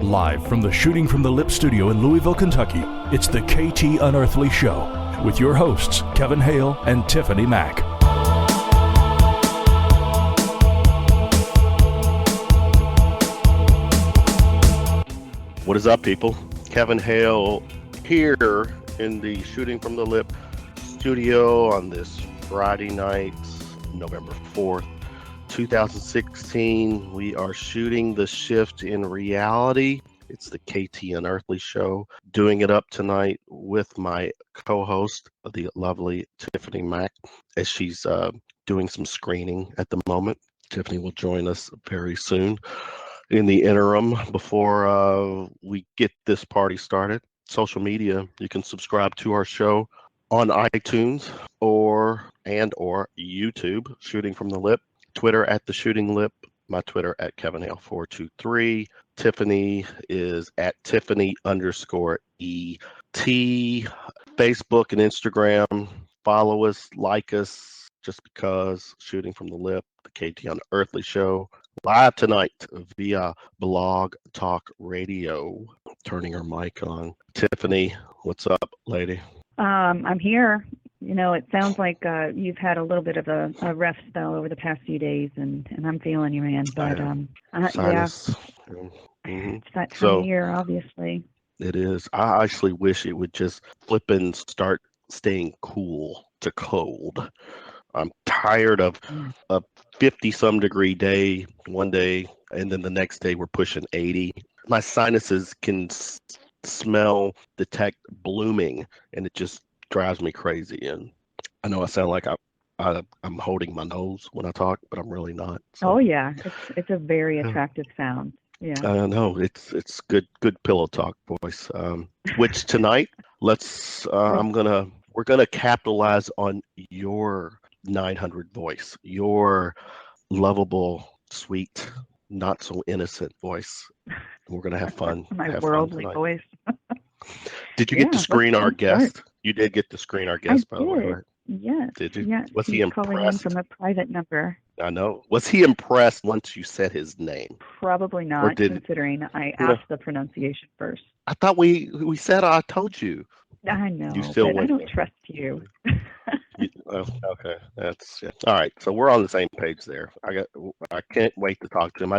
Live from the Shooting from the Lip studio in Louisville, Kentucky, it's the KT Unearthly Show with your hosts, Kevin Hale and Tiffany Mack. What is up, people? Kevin Hale here in the Shooting from the Lip studio on this Friday night, November 4th, 2016. We are shooting the shift in reality. It's the KT Unearthly Show. Doing it up tonight with my co-host, the lovely Tiffany Mack, as she's doing some screening at the moment. Tiffany will join us very soon. In the interim, before we get this party started, social media, you can subscribe to our show on iTunes or YouTube, Shooting from the Lip, Twitter at The Shooting Lip, my Twitter at Kevin Hale 423. Tiffany is at Tiffany_ET. Facebook and Instagram, follow us, like us, just because. Shooting from the Lip, the KT Unearthly Show. Live tonight via Blog Talk Radio. Turning her mic on. Tiffany, what's up, lady? I'm here. You know, it sounds like you've had a little bit of a rough spell over the past few days, and I'm feeling you, man. But Sinus. it's that time of year, obviously. It is. I actually wish it would just flip and start staying cool to cold. I'm tired of a 50-some degree day one day, and then the next day we're pushing 80. My sinuses can smell, detect blooming, and it just drives me crazy. And I know I sound like I'm holding my nose when I talk, but I'm really not. So. Oh yeah, it's a very attractive sound. Yeah. I know it's good pillow talk voice. Which tonight, we're gonna capitalize on your 900 voice, your lovable, sweet, not so innocent voice. We're gonna have fun. My worldly voice. Did you get to screen our guest? You did get to screen our guest, by the way, right? Yes. Did you? Yes. Was he impressed? Calling in from a private number. I know. Was he impressed once you said his name? Probably not, considering I asked the pronunciation first. I thought we said I told you. I know, but I don't trust you. Okay, that's all right. So we're on the same page there. I can't wait to talk to him.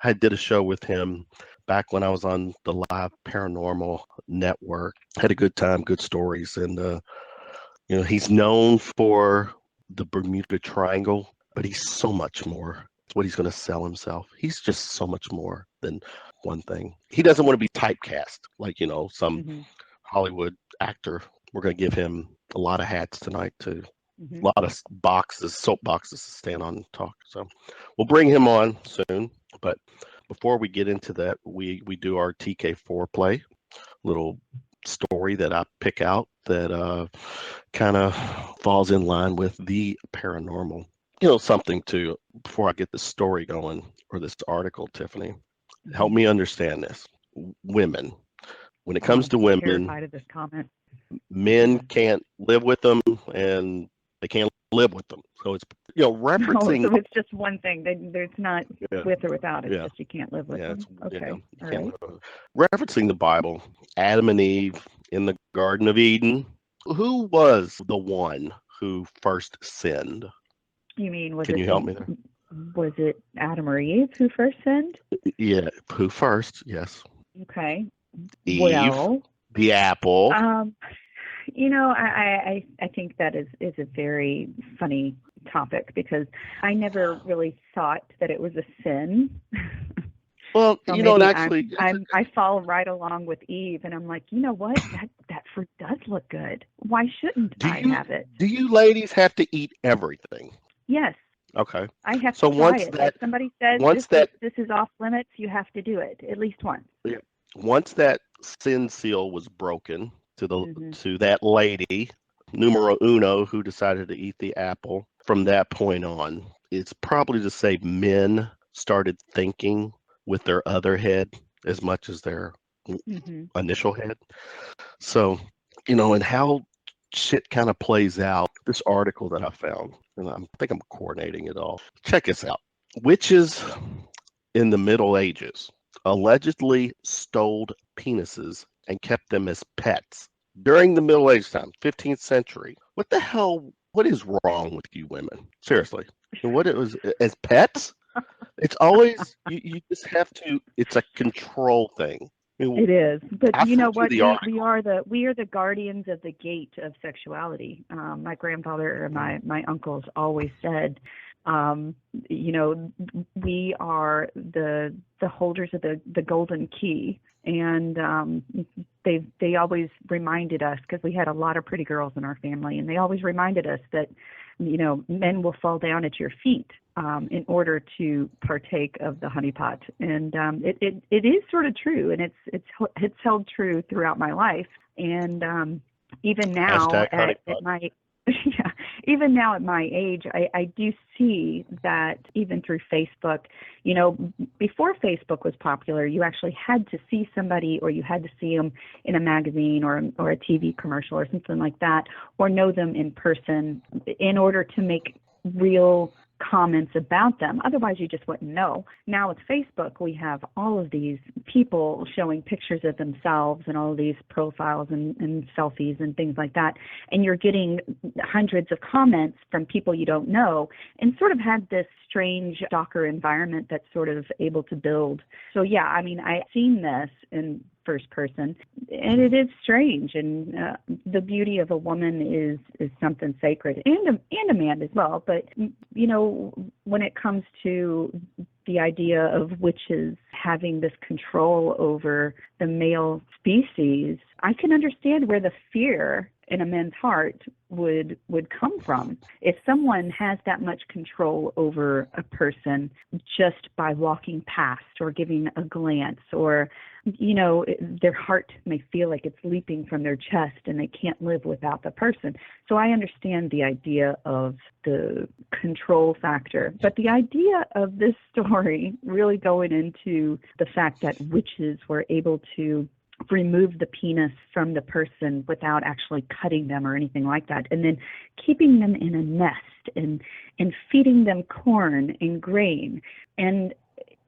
I did a show with him back when I was on the Live Paranormal Network. Had a good time, good stories, and he's known for the Bermuda Triangle, but he's so much more. It's what he's going to sell himself. He's just so much more than one thing. He doesn't want to be typecast like some Hollywood actor. We're going to give him a lot of hats tonight too. A lot of soap boxes to stand on and talk. So we'll bring him on soon. But before we get into that, we do our TK4 play, little story that I pick out that kind of falls in line with the paranormal. Something to, before I get the story going or this article, Tiffany, help me understand this. Women, when it comes to women, terrified of this comment. Men can't live with them and they can't live with them. So it's, referencing. No, so it's just one thing. There's not with or without. It's just you can't live with them. Okay. Right. Referencing the Bible, Adam and Eve in the Garden of Eden. Who was the one who first sinned? You mean, Can you help me there? Was it Adam or Eve who first sinned? Yeah, who first? Yes. Okay. Eve, well, the apple. I think that is a very funny topic because I never really thought that it was a sin. Well, so actually, I fall right along with Eve, and I'm like, you know what? That fruit does look good. Why shouldn't I have it? Do you ladies have to eat everything? Yes. Okay. I have to try it. If somebody says this is off limits, you have to do it at least once. Yeah. Once that sin seal was broken to that lady, numero uno, who decided to eat the apple, from that point on, it's probably to say men started thinking with their other head as much as their initial head. So, and how shit kind of plays out. This article that I found, and I think I'm coordinating it all. Check this out. Witches in the Middle Ages. allegedly stole penises and kept them as pets during the Middle Age time, 15th century. What the hell? What is wrong with you women? Seriously. And what it was as pets? It's always you just have to. It's a control thing. I mean, It is, but I you know sent you what? the article. We are the guardians of the gate of sexuality. My grandfather or my uncles always said, you know, we are the holders of the golden key, and they always reminded us, because we had a lot of pretty girls in our family, and they always reminded us that, you know, men will fall down at your feet in order to partake of the honeypot. And it is sort of true, and it's held true throughout my life. And even now at my yeah, even now at my age, I do see that even through Facebook. You know, before Facebook was popular, you actually had to see somebody, or you had to see them in a magazine or a TV commercial or something like that, or know them in person in order to make real comments about them. Otherwise, you just wouldn't know. Now with Facebook, we have all of these people showing pictures of themselves and all of these profiles and selfies and things like that. And you're getting hundreds of comments from people you don't know, and sort of had this strange stalker environment that's sort of able to build. So yeah, I mean, I've seen this in first person, and it is strange. And the beauty of a woman is something sacred, and a man as well. But you know, when it comes to the idea of witches having this control over the male species, I can understand where the fear in a man's heart would come from. If someone has that much control over a person just by walking past or giving a glance, or, you know, their heart may feel like it's leaping from their chest and they can't live without the person. So I understand the idea of the control factor. But the idea of this story really going into the fact that witches were able to remove the penis from the person without actually cutting them or anything like that, and then keeping them in a nest and feeding them corn and grain. And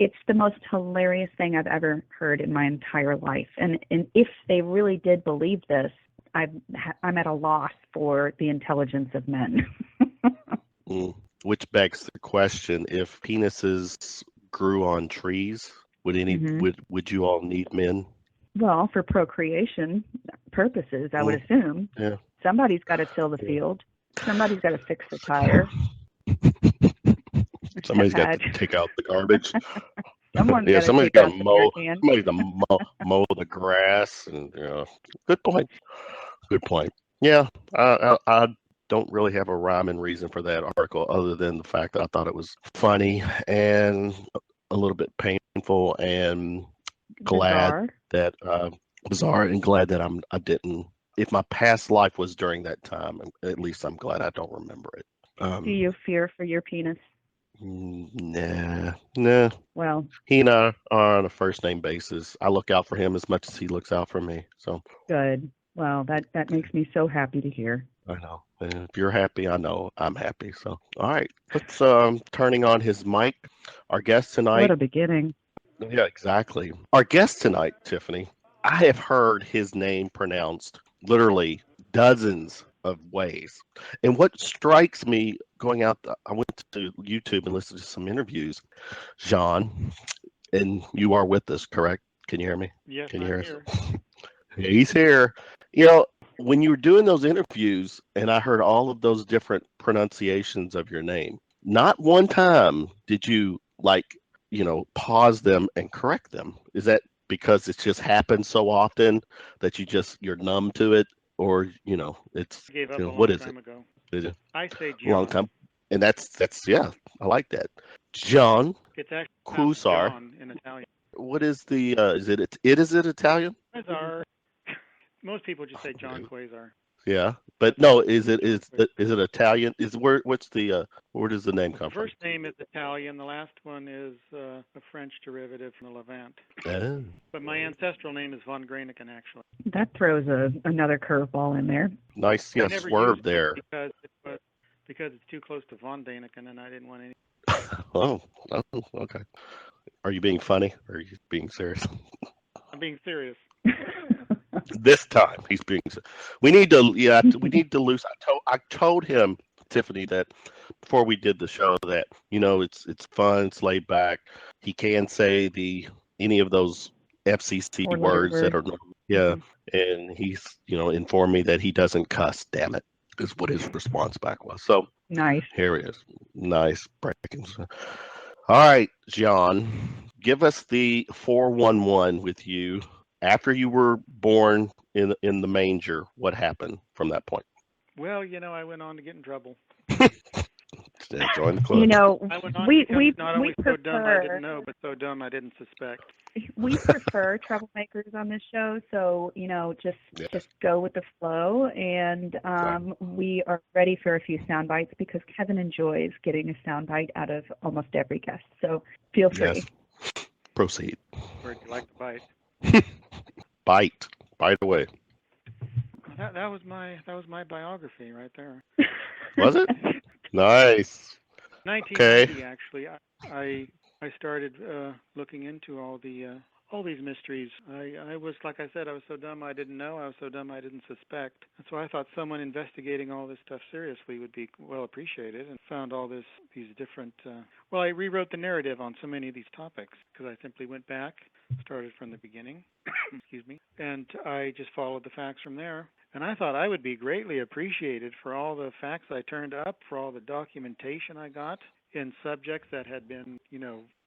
it's the most hilarious thing I've ever heard in my entire life. And if they really did believe this, I'm at a loss for the intelligence of men. Which begs the question: if penises grew on trees, would would you all need men? Well, for procreation purposes, I would assume. Yeah. Somebody's got to till the field. Somebody's got to fix the tire. Somebody's got to take out the garbage. Somebody's got to mow. Somebody's got to mow the grass. And good point. Good point. Yeah, I don't really have a rhyme and reason for that article, other than the fact that I thought it was funny and a little bit painful, and glad that bizarre, and glad that I didn't. If my past life was during that time, at least I'm glad I don't remember it. Do you fear for your penis? Nah. Well, he and I are on a first name basis. I look out for him as much as he looks out for me. So good. Well, that makes me so happy to hear. I know. And if you're happy, I know I'm happy. So all right, let's turning on his mic. Our guest tonight. What a beginning. Yeah, exactly. Our guest tonight, Tiffany, I have heard his name pronounced literally dozens of ways. And what strikes me going out, I went to YouTube and listened to some interviews. Gian, and you are with us, correct? Can you hear me? Yes, Can you hear here. us? He's here. You know, when you were doing those interviews and I heard all of those different pronunciations of your name, not one time did you pause them and correct them. Is that because it's just happened so often that you're numb to it, or it's I gave up a long what is time it? ago. Is it I say a long John. time? And that's yeah, I like that. Gian It's actually Quasar. John in Italian. What is the is it Italian? Quasar. Most people just say John Quasar. Yeah, but no, is it Italian? What's the where does the name come The from? first name is Italian. The last one is a French derivative from the Levant. Oh. But my ancestral name is von Graniken, actually. That throws another curveball in there. Nice, I yeah, never swerve used there. it because it's too close to von Daniken, and I didn't want any. Oh, okay. Are you being funny or are you being serious? I'm being serious. This time he's being. We need to. Yeah, we need to lose. I told him, Tiffany, that before we did the show that it's fun, it's laid back. He can say any of those FCC Four-letter words that words. are yeah, and he's informed me that he doesn't cuss. Damn it, is what his response back was. So Nice. here he is. Nice breaking. All right, Gian, give us the 411 with you. After you were born in the manger, what happened from that point? Well, I went on to get in trouble. Join the club. I went on we to become not only so dumb I prefer didn't know, but so dumb I didn't suspect. we prefer troublemakers on this show, so just go with the flow, and we are ready for a few sound bites because Kevin enjoys getting a sound bite out of almost every guest. So feel free. Yes. Proceed. Where'd you like to bite? Bite away. That was my biography right there. Was it? Nice. 1990, actually. I started looking into all these mysteries. I was, like I said, I was so dumb I didn't know. I was so dumb I didn't suspect. And so I thought someone investigating all this stuff seriously would be well appreciated, and found all these different. I rewrote the narrative on so many of these topics because I simply went back, started from the beginning, excuse me, and I just followed the facts from there. And I thought I would be greatly appreciated for all the facts I turned up, for all the documentation I got in subjects that had been,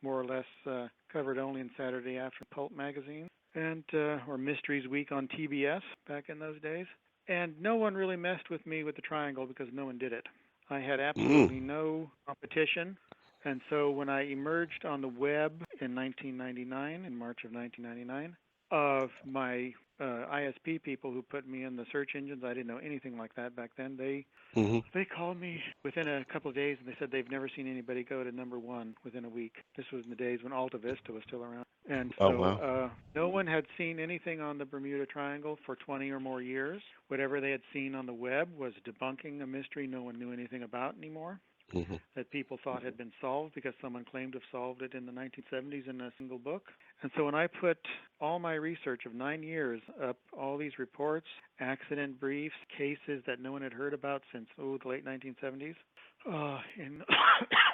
more or less covered only in Saturday After Pulp magazine and or Mysteries Week on TBS back in those days. And no one really messed with me with the triangle because no one did it. I had absolutely no competition. And so when I emerged on the web in 1999, in March of 1999, of my ISP people who put me in the search engines, I didn't know anything like that back then. They called me within a couple of days, and they said they've never seen anybody go to number one within a week. This was in the days when Alta Vista was still around. And so no one had seen anything on the Bermuda Triangle for 20 or more years. Whatever they had seen on the web was debunking a mystery no one knew anything about anymore. That people thought had been solved because someone claimed to have solved it in the 1970s in a single book. And so when I put all my research of 9 years up, all these reports, accident briefs, cases that no one had heard about since the late 1970s,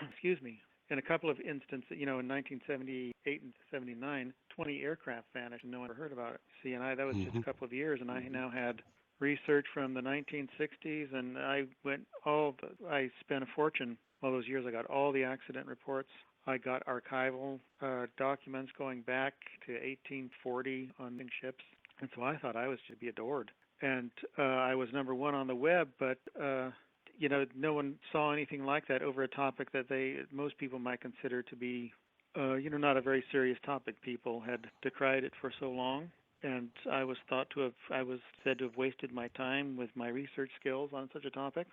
excuse me, in a couple of instances, in 1978 and 79, 20 aircraft vanished and no one ever heard about it. See, and that was just a couple of years, and I now had research from the 1960s, and I spent a fortune all those years. I got all the accident reports. I got archival documents going back to 1840 on ships, and so I thought I was to be adored. And I was number one on the web, but no one saw anything like that over a topic that most people might consider to be, not a very serious topic. People had decried it for so long. And I was said to have wasted my time with my research skills on such a topic.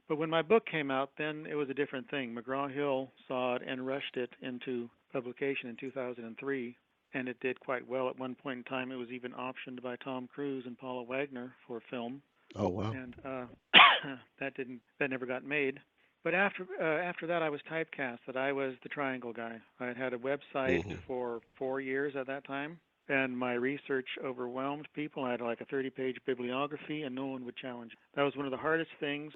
But when my book came out, then it was a different thing. McGraw-Hill saw it and rushed it into publication in 2003, and it did quite well. At one point in time, it was even optioned by Tom Cruise and Paula Wagner for film. Oh, wow. And that never got made. But after that, I was typecast that I was the triangle guy. I had a website for 4 years at that time. And my research overwhelmed people. I had like a 30-page bibliography, and no one would challenge it. That was one of the hardest things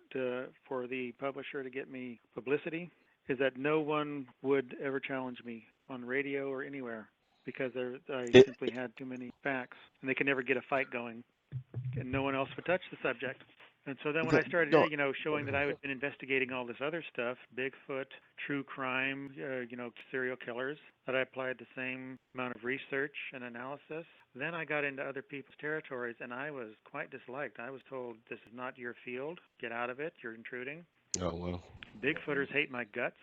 for the publisher to get me publicity, is that no one would ever challenge me on radio or anywhere because I simply had too many facts, and they could never get a fight going, and no one else would touch the subject. And so then when I started, showing that I had been investigating all this other stuff, Bigfoot, true crime, serial killers, that I applied the same amount of research and analysis, then I got into other people's territories, and I was quite disliked. I was told, this is not your field. Get out of it. You're intruding. Oh, well. Bigfooters hate my guts.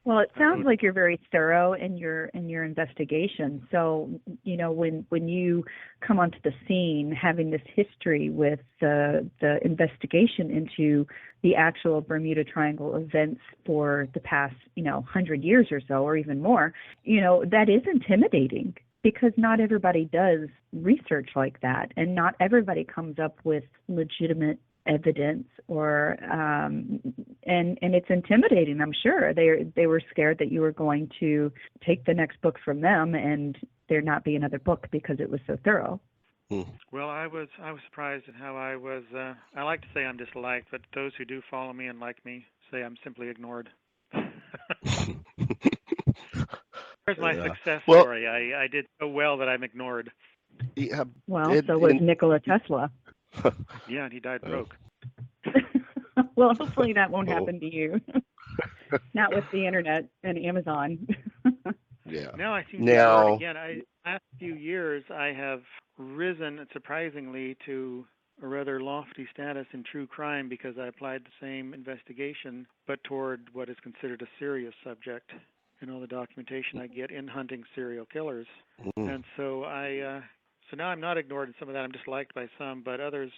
Well, it sounds like you're very thorough in your investigation. So, when you come onto the scene, having this history with the investigation into the actual Bermuda Triangle events for the past, 100 years or so, or even more, that is intimidating because not everybody does research like that, and not everybody comes up with legitimate evidence, or and it's intimidating. I'm sure they were scared that you were going to take the next book from them and there not be another book because it was so thorough. Well, I was surprised at how I was. I like to say I'm disliked, but those who do follow me and like me say I'm simply ignored. Here's my success story. I did so well that I'm ignored. Yeah, well, so was Nikola Tesla. Yeah, and he died broke. Well, hopefully that won't happen to you. Not with the internet and Amazon. Yeah. Now I seem to ignored again. Last few years I have risen surprisingly to a rather lofty status in true crime because I applied the same investigation, but toward what is considered a serious subject in all the documentation I get in hunting serial killers. And so so now I'm not ignored in some of that. I'm disliked by some, but others,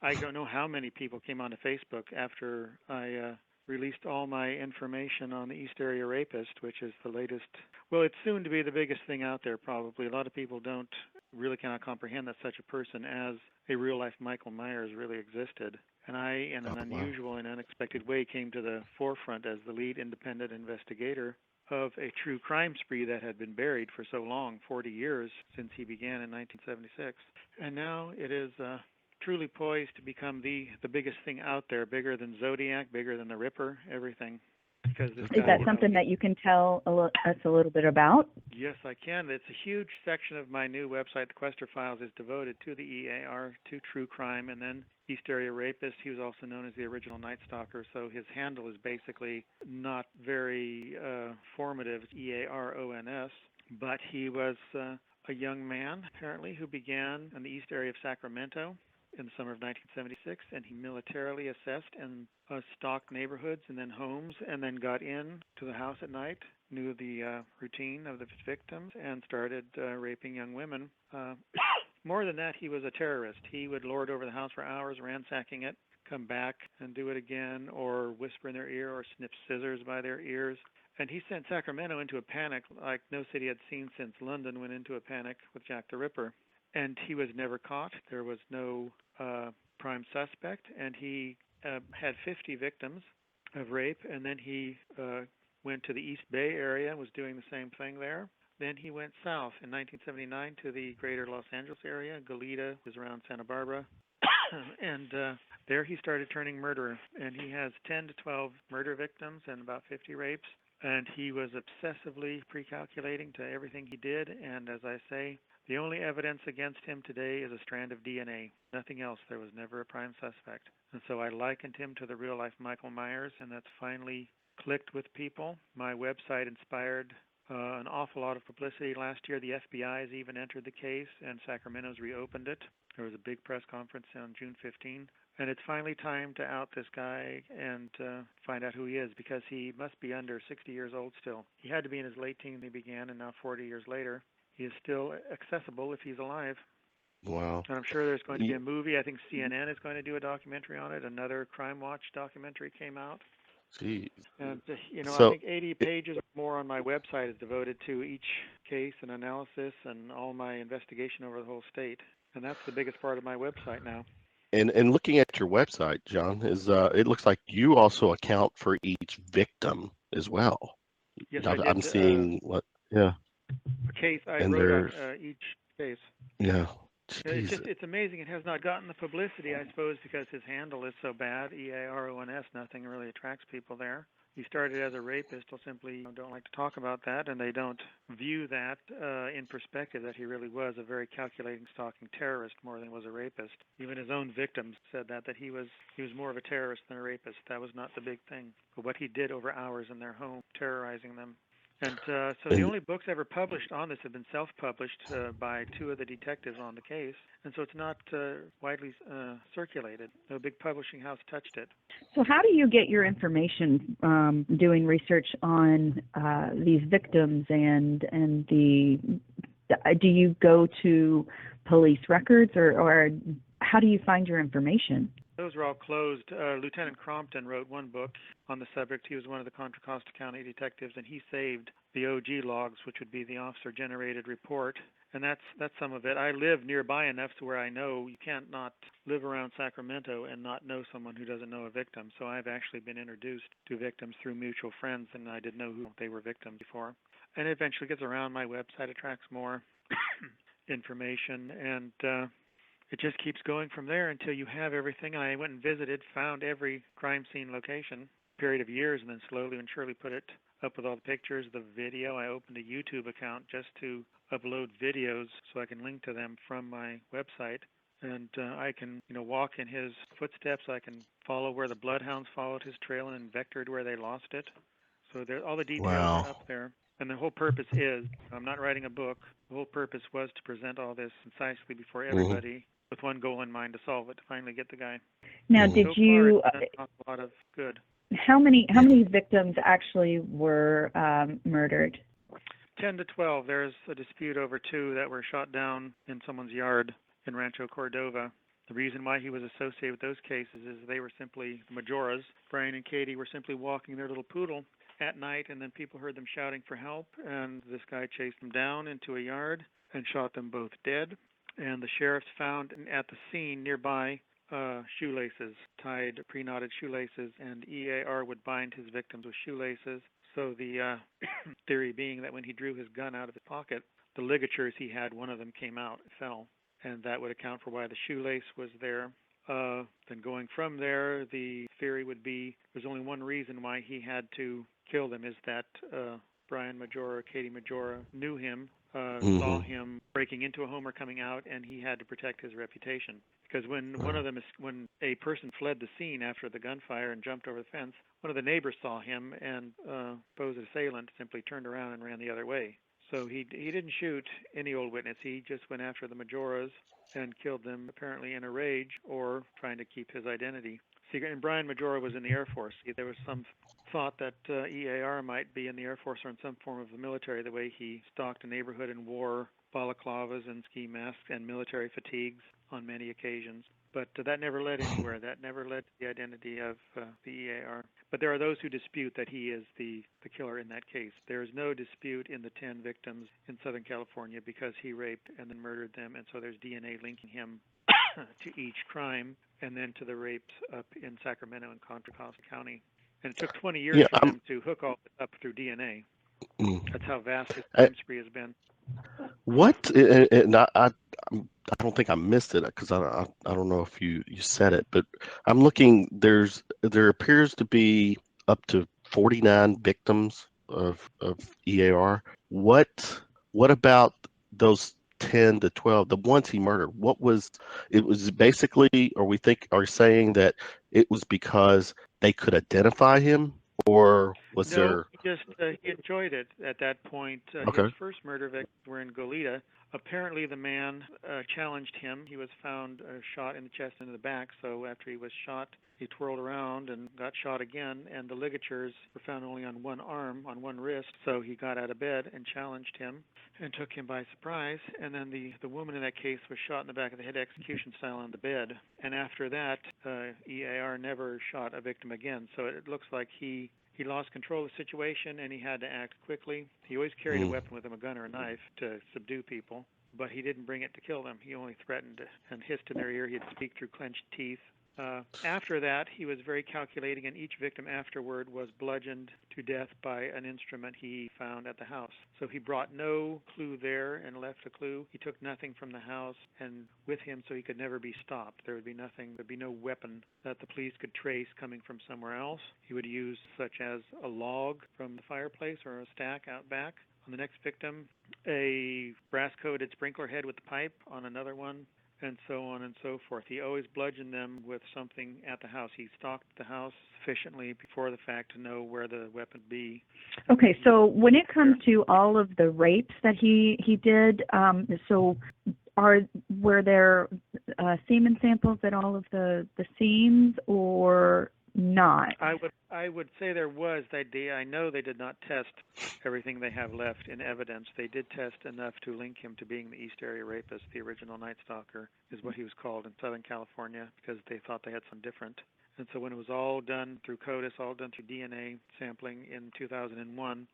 I don't know how many people came onto Facebook after I released all my information on the East Area Rapist, which is the latest. Well, it's soon to be the biggest thing out there, probably. A lot of people really cannot comprehend that such a person as a real-life Michael Myers really existed. And I, in an unusual and unexpected way, came to the forefront as the lead independent investigator of a true crime spree that had been buried for so long, 40 years since he began in 1976. And now it is truly poised to become the biggest thing out there, bigger than Zodiac, bigger than the Ripper, everything. Because this is that something that you can tell us a little bit about? Yes, I can. It's a huge section of my new website, The Quester Files, is devoted to the EAR, to true crime, and then East Area Rapist. He was also known as the original Night Stalker, so his handle is basically not very formative, EARONS, but he was a young man, apparently, who began in the East Area of Sacramento in the summer of 1976, and he militarily assessed and stalked neighborhoods and then homes, and then got in to the house at night, knew the routine of the victims, and started raping young women. More than that, he was a terrorist. He would lord over the house for hours, ransacking it, come back and do it again, or whisper in their ear, or snip scissors by their ears. And he sent Sacramento into a panic like no city had seen since London went into a panic with Jack the Ripper. And he was never caught. There was no prime suspect, and he had 50 victims of rape, and then he went to the East Bay area and was doing the same thing there. Then he went south in 1979 to the greater Los Angeles area. Goleta is around Santa Barbara. And there he started turning murderer, and he has 10 to 12 murder victims and about 50 rapes. And he was obsessively precalculating to everything he did, and as I say, the only evidence against him today is a strand of DNA. Nothing else. There was never a prime suspect. And so I likened him to the real-life Michael Myers, and that's finally clicked with people. My website inspired an awful lot of publicity last year. The FBI has even entered the case, and Sacramento's reopened it. There was a big press conference on June 15. And it's finally time to out this guy and find out who he is, because he must be under 60 years old still. He had to be in his late teens when he began, and now 40 years later, he is still accessible if he's alive. Wow. And I'm sure there's going to be a movie. I think CNN is going to do a documentary on it. Another Crime Watch documentary came out. Jeez. And, I think 80 pages or more on my website is devoted to each case and analysis and all my investigation over the whole state. And that's the biggest part of my website now. And looking at your website, John, is it looks like you also account for each victim as well. Yes, I did. I'm seeing a case I and wrote on each case. Yeah. It's amazing it has not gotten the publicity, I suppose, because his handle is so bad, EARONS. Nothing really attracts people there. He started as a rapist. People simply don't like to talk about that, and they don't view that in perspective, that he really was a very calculating, stalking terrorist more than was a rapist. Even his own victims said that he was more of a terrorist than a rapist. That was not the big thing. But what he did over hours in their home, terrorizing them. And so the only books ever published on this have been self-published by two of the detectives on the case. And so it's not widely circulated. No big publishing house touched it. So how do you get your information doing research on these victims and do you go to police records or how do you find your information? Those were all closed. Lieutenant Crompton wrote one book on the subject. He was one of the Contra Costa County detectives, and he saved the OG logs, which would be the officer-generated report. And that's some of it. I live nearby enough to where I know you can't not live around Sacramento and not know someone who doesn't know a victim. So I've actually been introduced to victims through mutual friends, and I didn't know who they were victims before. And it eventually gets around. My website attracts more information, and it just keeps going from there until you have everything. I went and visited, found every crime scene location, period of years, and then slowly and surely put it up with all the pictures, the video. I opened a YouTube account just to upload videos so I can link to them from my website. And I can, walk in his footsteps. I can follow where the bloodhounds followed his trail and vectored where they lost it. So all the details are up there. And the whole purpose is, I'm not writing a book. The whole purpose was to present all this concisely before everybody, with one goal in mind, to solve it, to finally get the guy. Now, so you? Far, it's done a lot of good. How many victims actually were murdered? 10 to 12. There's a dispute over 2 that were shot down in someone's yard in Rancho Cordova. The reason why he was associated with those cases is they were simply, the Majoras, Brian and Katie, were simply walking their little poodle at night, and then people heard them shouting for help, and this guy chased them down into a yard and shot them both dead. And the sheriffs found at the scene nearby shoelaces, tied, pre-knotted shoelaces, and EAR would bind his victims with shoelaces. So the theory being that when he drew his gun out of his pocket, the ligatures he had, one of them came out, fell, and that would account for why the shoelace was there. Then going from there, the theory would be there's only one reason why he had to kill them, is that Brian Majora, Katie Majora, knew him, saw him breaking into a home or coming out, and he had to protect his reputation. Because when when a person fled the scene after the gunfire and jumped over the fence, one of the neighbors saw him, and supposed assailant simply turned around and ran the other way. So he didn't shoot any old witness. He just went after the Majoras and killed them, apparently in a rage or trying to keep his identity secret. And Brian Majora was in the Air Force. There was some thought that EAR might be in the Air Force or in some form of the military, the way he stalked a neighborhood and wore balaclavas and ski masks and military fatigues on many occasions. But that never led anywhere. That never led to the identity of the EAR. But there are those who dispute that he is the killer in that case. There is no dispute in the 10 victims in Southern California because he raped and then murdered them, and so there's DNA linking him to each crime and then to the rapes up in Sacramento and Contra Costa County. And it took 20 years for them to hook all this up through DNA. That's how vast his crime spree has been. What? And I don't think I missed it because I don't know if you said it, but I'm looking. There appears to be up to 49 victims of EAR. What about those 10 to 12, the ones he murdered? What was it? Was basically, or are saying that it was because they could identify him, or was there? No, he enjoyed it at that point. Okay. His first murder victims were in Goleta. Apparently, the man challenged him. He was found shot in the chest and in the back. So after he was shot, he twirled around and got shot again. And the ligatures were found only on one arm, on one wrist. So he got out of bed and challenged him and took him by surprise. And then the woman in that case was shot in the back of the head, execution style, on the bed. And after that, EAR never shot a victim again. So it looks like he lost control of the situation, and he had to act quickly. He always carried a weapon with him, a gun or a knife, to subdue people, but he didn't bring it to kill them. He only threatened and hissed in their ear. He'd speak through clenched teeth. After that, he was very calculating, and each victim afterward was bludgeoned to death by an instrument he found at the house. So he brought no clue there and left a clue. He took nothing from the house and with him, so he could never be stopped. There would be nothing, there'd be no weapon that the police could trace coming from somewhere else. He would use such as a log from the fireplace or a stack out back. On the next victim, a brass-coated sprinkler head with the pipe on another one, and so on and so forth. He always bludgeoned them with something at the house. He stalked the house sufficiently before the fact to know where the weapon would be. Okay, so when it comes to all of the rapes that he did, were there semen samples at all of the scenes, or not? I would say there was. I know they did not test everything they have left in evidence. They did test enough to link him to being the East Area Rapist. The original Night Stalker is what he was called in Southern California because they thought they had some different. And so when it was all done through CODIS, all done through DNA sampling in 2001,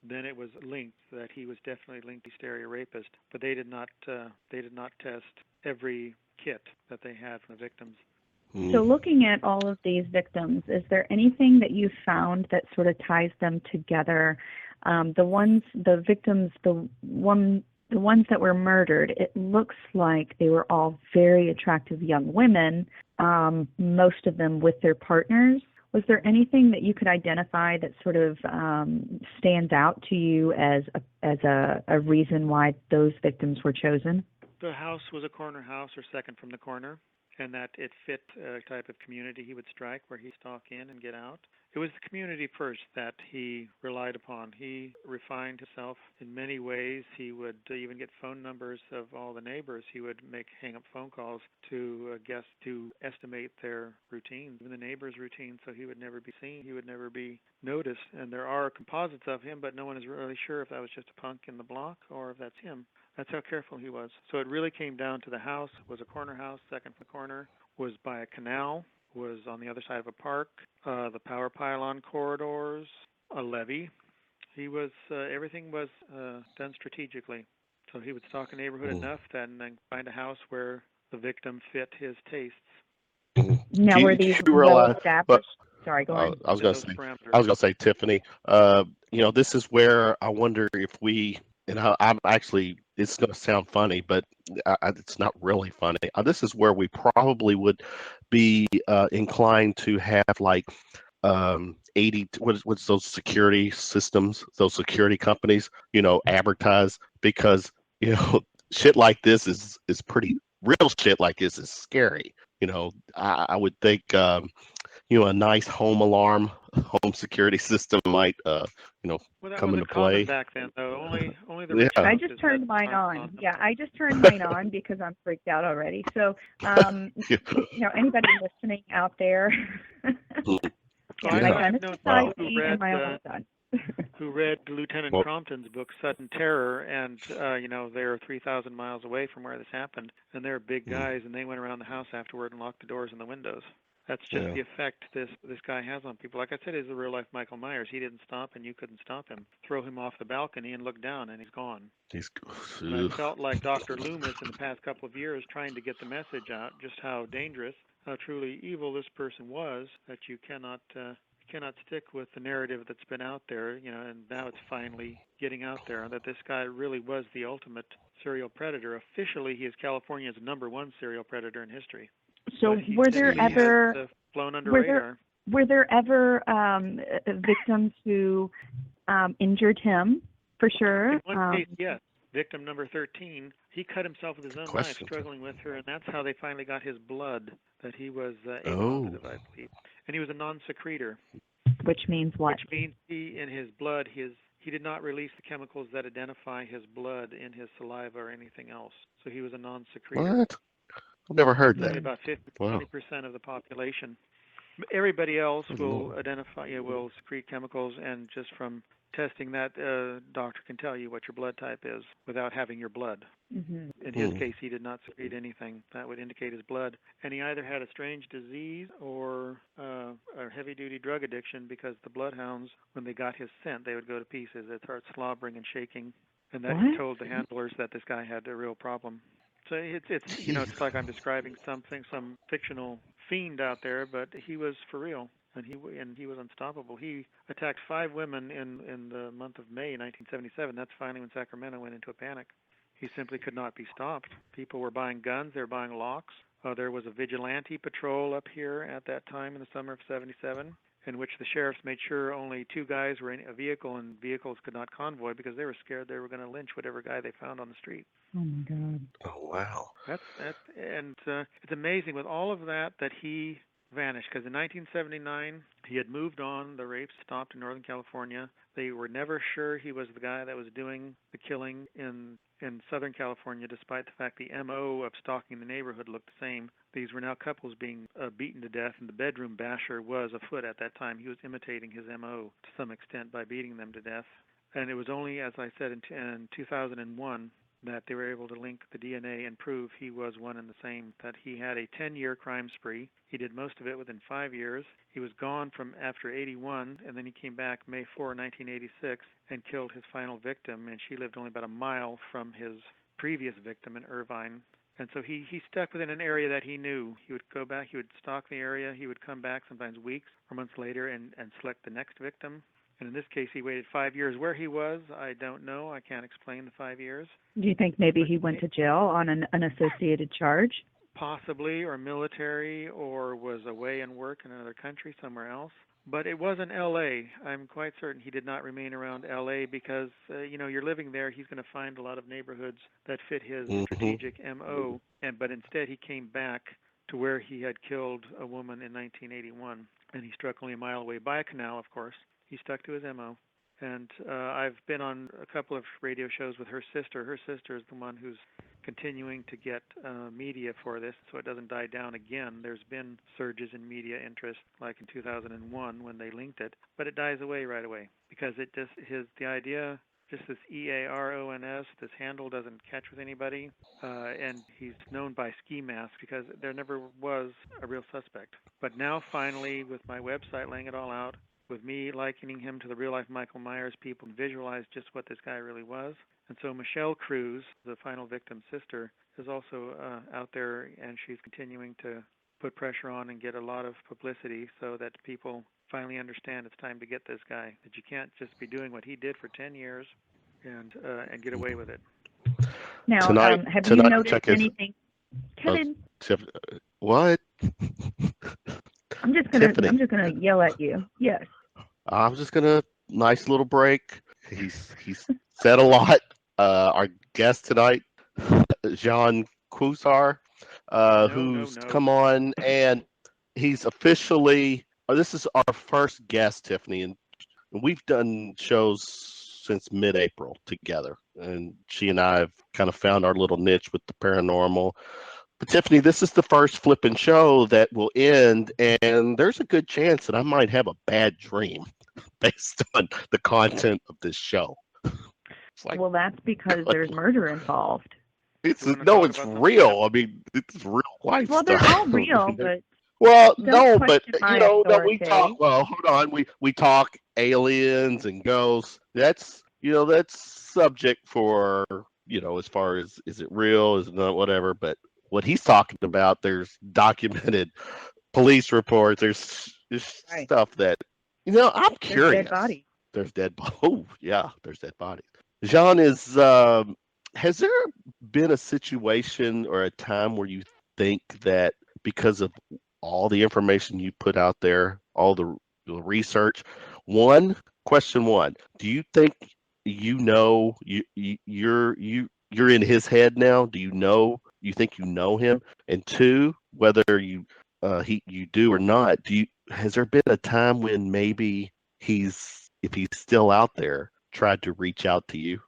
then it was linked that he was definitely linked to East Area Rapist. But they did not test every kit that they had from the victims. So looking at all of these victims, is there anything that you found that sort of ties them together? The victims that were murdered, it looks like they were all very attractive young women, most of them with their partners. Was there anything that you could identify that sort of stands out to you as a reason why those victims were chosen? The house was a corner house or second from the corner, and that it fit a type of community he would strike where he'd stalk in and get out. It was the community first that he relied upon. He refined himself in many ways. He would even get phone numbers of all the neighbors. He would hang up phone calls to guests to estimate their routines, even the neighbors' routines, so he would never be seen. He would never be noticed. And there are composites of him, but no one is really sure if that was just a punk in the block or if that's him. That's how careful he was. So it really came down to the house. It was a corner house, second from the corner, was by a canal, was on the other side of a park, the power pylon corridors, a levee. He was, everything was done strategically. So he would stalk a neighborhood enough and then find a house where the victim fit his tastes. Now, were these well established? Sorry, go on. I was going to say, Tiffany, this is where I wonder if we, and I'm actually, it's going to sound funny, but it's not really funny. This is where we probably would be inclined to have like 80, what's those security systems, those security companies, advertise, because, shit like this is pretty, real shit like this is scary. I would think, a nice home alarm, home security system might, come into play. Back then, though. Only the I just turned mine on. Yeah, I just turned mine on because I'm freaked out already. So, anybody listening out there, my gun is beside me and my almost done. Who read Lieutenant Crompton's book Sudden Terror, and they're 3,000 miles away from where this happened, and they're big guys, and they went around the house afterward and locked the doors and the windows. That's just the effect this guy has on people. Like I said, he's a real life Michael Myers. He didn't stop, and you couldn't stop him. Throw him off the balcony and look down, and he's gone. And I felt like Dr. Loomis in the past couple of years trying to get the message out, just how dangerous, how truly evil this person was, that you cannot stick with the narrative that's been out there, and now it's finally getting out there that this guy really was the ultimate serial predator. Officially, he is California's #1 serial predator in history. So were there ever flown under radar? Were there ever victims who injured him? For sure. In one case, yes. Victim number 13, he cut himself with his own knife, struggling with her, and that's how they finally got his blood. That he was positive, I believe, and he was a non-secretor. Which means what? Which means in his blood, he did not release the chemicals that identify his blood in his saliva or anything else. So he was a non-secretor. What? I've never heard that. Only about 50% of the population. Everybody else will will secrete chemicals, and just from testing that, doctor can tell you what your blood type is without having your blood. In his case, he did not secrete anything that would indicate his blood, and he either had a strange disease or a heavy-duty drug addiction, because the bloodhounds, when they got his scent, they would go to pieces. They'd start slobbering and shaking, and that told the handlers that this guy had a real problem. So it's it's like I'm describing some fictional fiend out there, but he was for real, and he was unstoppable. He attacked 5 women in the month of May 1977. That's finally when Sacramento went into a panic. He simply could not be stopped. People were buying guns. They were buying locks. There was a vigilante patrol up here at that time in the summer of '77, in which the sheriffs made sure only 2 guys were in a vehicle, and vehicles could not convoy because they were scared they were going to lynch whatever guy they found on the street. Oh my God! Oh wow! It's amazing with all of that he vanished, because in 1979 he had moved on. The rapes stopped in Northern California. They were never sure he was the guy that was doing the killing in Southern California, despite the fact the MO of stalking the neighborhood looked the same. These were now couples being beaten to death, and the bedroom basher was afoot at that time. He was imitating his MO to some extent by beating them to death. And it was only, as I said, in 2001 that they were able to link the DNA and prove he was one and the same, that he had a 10-year crime spree. He did most of it within 5 years. He was gone from after 81, and then he came back May 4, 1986, and killed his final victim, and she lived only about a mile from his previous victim in Irvine. And so he stuck within an area that he knew. He would go back, he would stalk the area, he would come back sometimes weeks or months later and select the next victim. And in this case, he waited 5 years. Where he was, I don't know. I can't explain the 5 years. Do you think maybe he went to jail on an associated charge? Possibly, or military, or was away in work in another country, somewhere else. But it wasn't L.A. I'm quite certain he did not remain around L.A. because, you're living there. He's going to find a lot of neighborhoods that fit his strategic M.O. But instead, he came back to where he had killed a woman in 1981. And he struck only a mile away by a canal, of course. He stuck to his MO. And I've been on a couple of radio shows with her sister. Her sister is the one who's continuing to get media for this so it doesn't die down again. There's been surges in media interest, like in 2001 when they linked it, but it dies away right away because the idea, just this EARONS, this handle doesn't catch with anybody, and he's known by ski masks because there never was a real suspect. But now finally, with my website laying it all out, with me likening him to the real-life Michael Myers, people visualize just what this guy really was. And so Michelle Cruz, the final victim's sister, is also out there, and she's continuing to put pressure on and get a lot of publicity so that people finally understand it's time to get this guy, that you can't just be doing what he did for 10 years and get away with it. Now, have you noticed anything? Kevin. What? I'm just gonna yell at you. Yes. I'm just gonna nice little break. He's said a lot. Our guest tonight, Gian Quasar, who's come on, and he's officially. This is our first guest, Tiffany, and we've done shows since mid-April together, and she and I have kind of found our little niche with the paranormal. But Tiffany, this is the first flipping show that will end, and there's a good chance that I might have a bad dream based on the content of this show. Well, that's because there's murder involved. It's real. I mean, it's real life stuff. Well, they're all real, but we talk. Well, hold on. We talk aliens and ghosts. That's subject for as far as is it real, is it not, whatever. But what he's talking about, there's documented police reports. There's stuff that I'm curious. There's dead bodies. There's dead. Oh yeah, there's dead bodies. Gian is. Has there been a situation or a time where you think that because of all the information you put out there, all the research, question one, do you think you're in his head now? Do you think you know him? And two, whether you do or not, has there been a time when maybe if he's still out there, tried to reach out to you?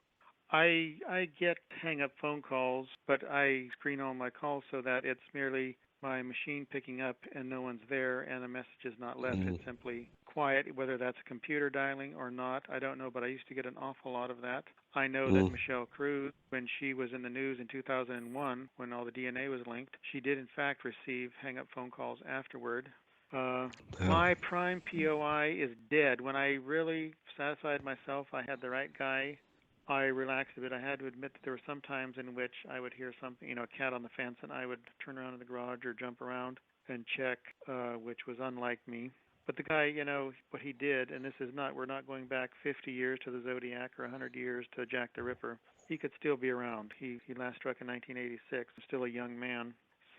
I get hang-up phone calls, but I screen all my calls so that it's merely my machine picking up and no one's there and a message is not left. It's simply quiet, whether that's a computer dialing or not. I don't know, but I used to get an awful lot of that. I know that Michelle Cruz, when she was in the news in 2001, when all the DNA was linked, she did in fact receive hang-up phone calls afterward. My prime POI is dead. When I really satisfied myself I had the right guy, I relaxed a bit. I had to admit that there were some times in which I would hear something, a cat on the fence, and I would turn around in the garage or jump around and check, which was unlike me. But the guy, what he did, and we're not going back 50 years to the Zodiac or 100 years to Jack the Ripper. He could still be around. He last struck in 1986, still a young man.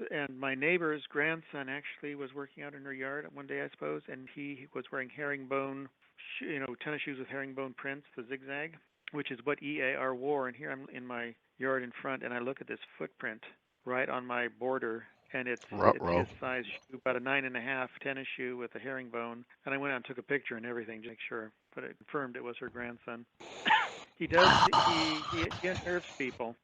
And my neighbor's grandson actually was working out in her yard one day, I suppose, and he was wearing herringbone, tennis shoes with herringbone prints, the zigzag, which is what EAR wore. And here I'm in my yard in front, and I look at this footprint right on my border, and it's his size shoe, about a 9.5 tennis shoe with a herringbone. And I went out and took a picture and everything to make sure. but it confirmed it was her grandson. He does. He unnerves people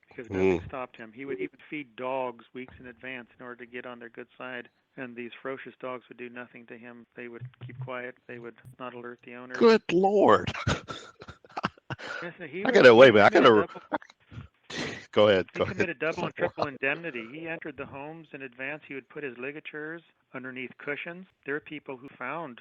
because nothing stopped him. He would even feed dogs weeks in advance in order to get on their good side. And these ferocious dogs would do nothing to him. They would keep quiet. They would not alert the owner. Good Lord. Yes, Go ahead. He committed double and triple indemnity. He entered the homes in advance. He would put his ligatures underneath cushions. There are people who found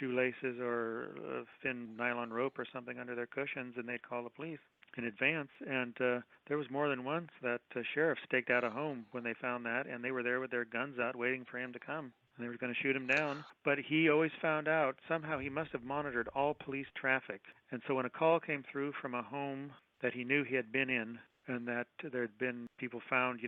shoelaces or a thin nylon rope or something under their cushions, and they'd call the police in advance. And there was more than once that sheriff staked out a home when they found that, and they were there with their guns out waiting for him to come. And they were going to shoot him down. But he always found out, somehow he must have monitored all police traffic. And so when a call came through from a home that he knew he had been in, and that there had been people found,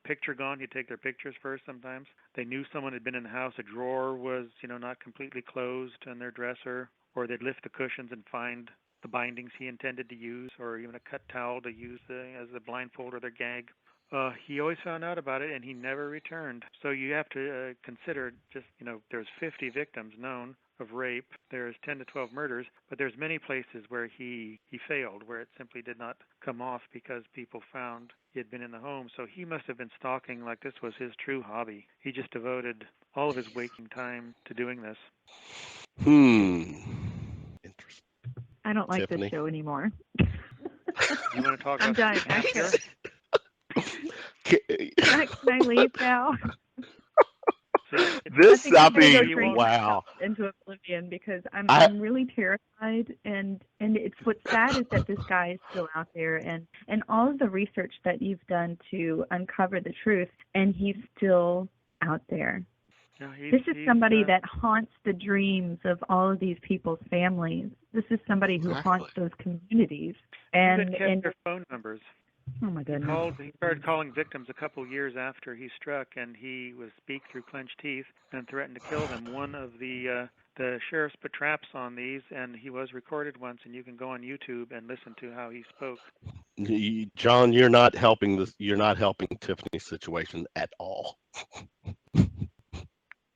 picture gone. He'd take their pictures first sometimes. They knew someone had been in the house. A drawer was, not completely closed in their dresser, or they'd lift the cushions and find the bindings he intended to use, or even a cut towel to use as a blindfold or their gag. He always found out about it, and he never returned. So you have to consider just, there's 50 victims known of rape. There's 10 to 12 murders, but there's many places where he failed, where it simply did not come off because people found he had been in the home. So he must have been stalking like this was his true hobby. He just devoted all of his waking time to doing this. Interesting. I don't like Tiffany. this show anymore. You want to talk I'm about done. after? Can I leave now? Wow. Into oblivion because I'm really terrified, and it's what's sad is that this guy is still out there, and all of the research that you've done to uncover the truth, and he's still out there. No, this is somebody that haunts the dreams of all of these people's families. This is somebody who haunts those communities. And their phone numbers. Oh my goodness. He started calling victims a couple years after he struck, and he would speak through clenched teeth and threatened to kill them. One of the sheriffs put traps on these, and he was recorded once, and you can go on YouTube and listen to how he spoke. John, you're not helping Tiffany's situation at all.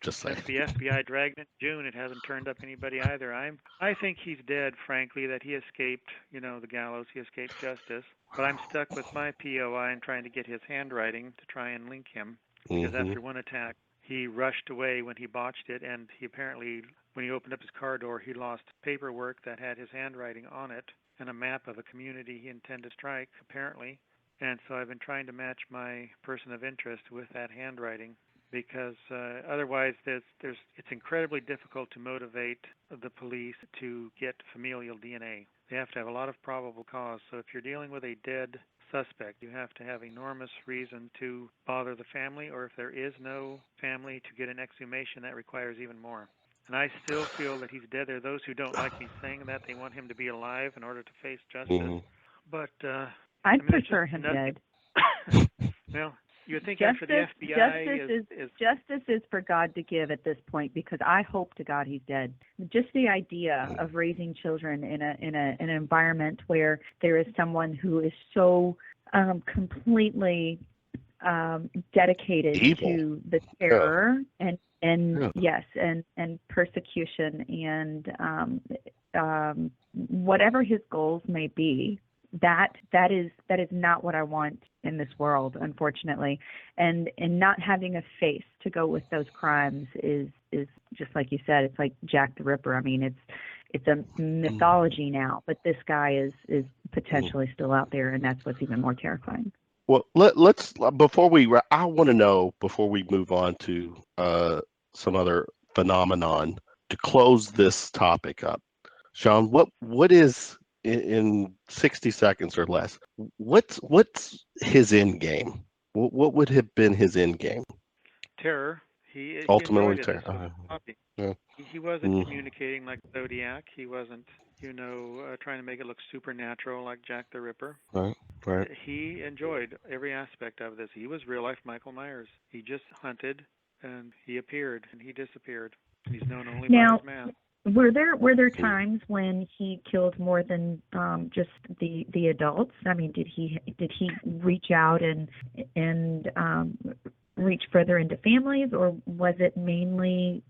Just saying. Since the FBI dragged it in June, it hasn't turned up anybody either. I think he's dead, frankly, that he escaped, the gallows, he escaped justice. But I'm stuck with my POI and trying to get his handwriting to try and link him. Because after one attack, he rushed away when he botched it, and he apparently, when he opened up his car door, he lost paperwork that had his handwriting on it and a map of a community he intended to strike, apparently. And so I've been trying to match my person of interest with that handwriting. Because otherwise it's incredibly difficult to motivate the police to get familial DNA. They have to have a lot of probable cause. So if you're dealing with a dead suspect, you have to have enormous reason to bother the family, or if there is no family, to get an exhumation that requires even more. And I still feel that he's dead. There are those who don't like me saying that. They want him to be alive in order to face justice. But I'd prefer him dead. Well, you would think after the FBI justice is for God to give at this point, because I hope to God he's dead. Just the idea of raising children in an environment where there is someone who is so completely dedicated to the terror and persecution and whatever his goals may be. That is not what I want in this world, unfortunately. And not having a face to go with those crimes is just like you said, it's like Jack the Ripper. I mean, it's a mythology now, but this guy is potentially still out there, and that's what's even more terrifying. Well, let's I want to know, before we move on to some other phenomenon, to close this topic up, Sean, what is, in 60 seconds or less, what's his end game? What would have been his end game? Terror. He ultimately terror. Yeah. He wasn't communicating like Zodiac. He wasn't, trying to make it look supernatural like Jack the Ripper. Right. He enjoyed every aspect of this. He was real life Michael Myers. He just hunted, and he appeared, and he disappeared. He's known only by his mask. Were there times when he killed more than just the adults? I mean, did he reach out and reach further into families, or was it mainly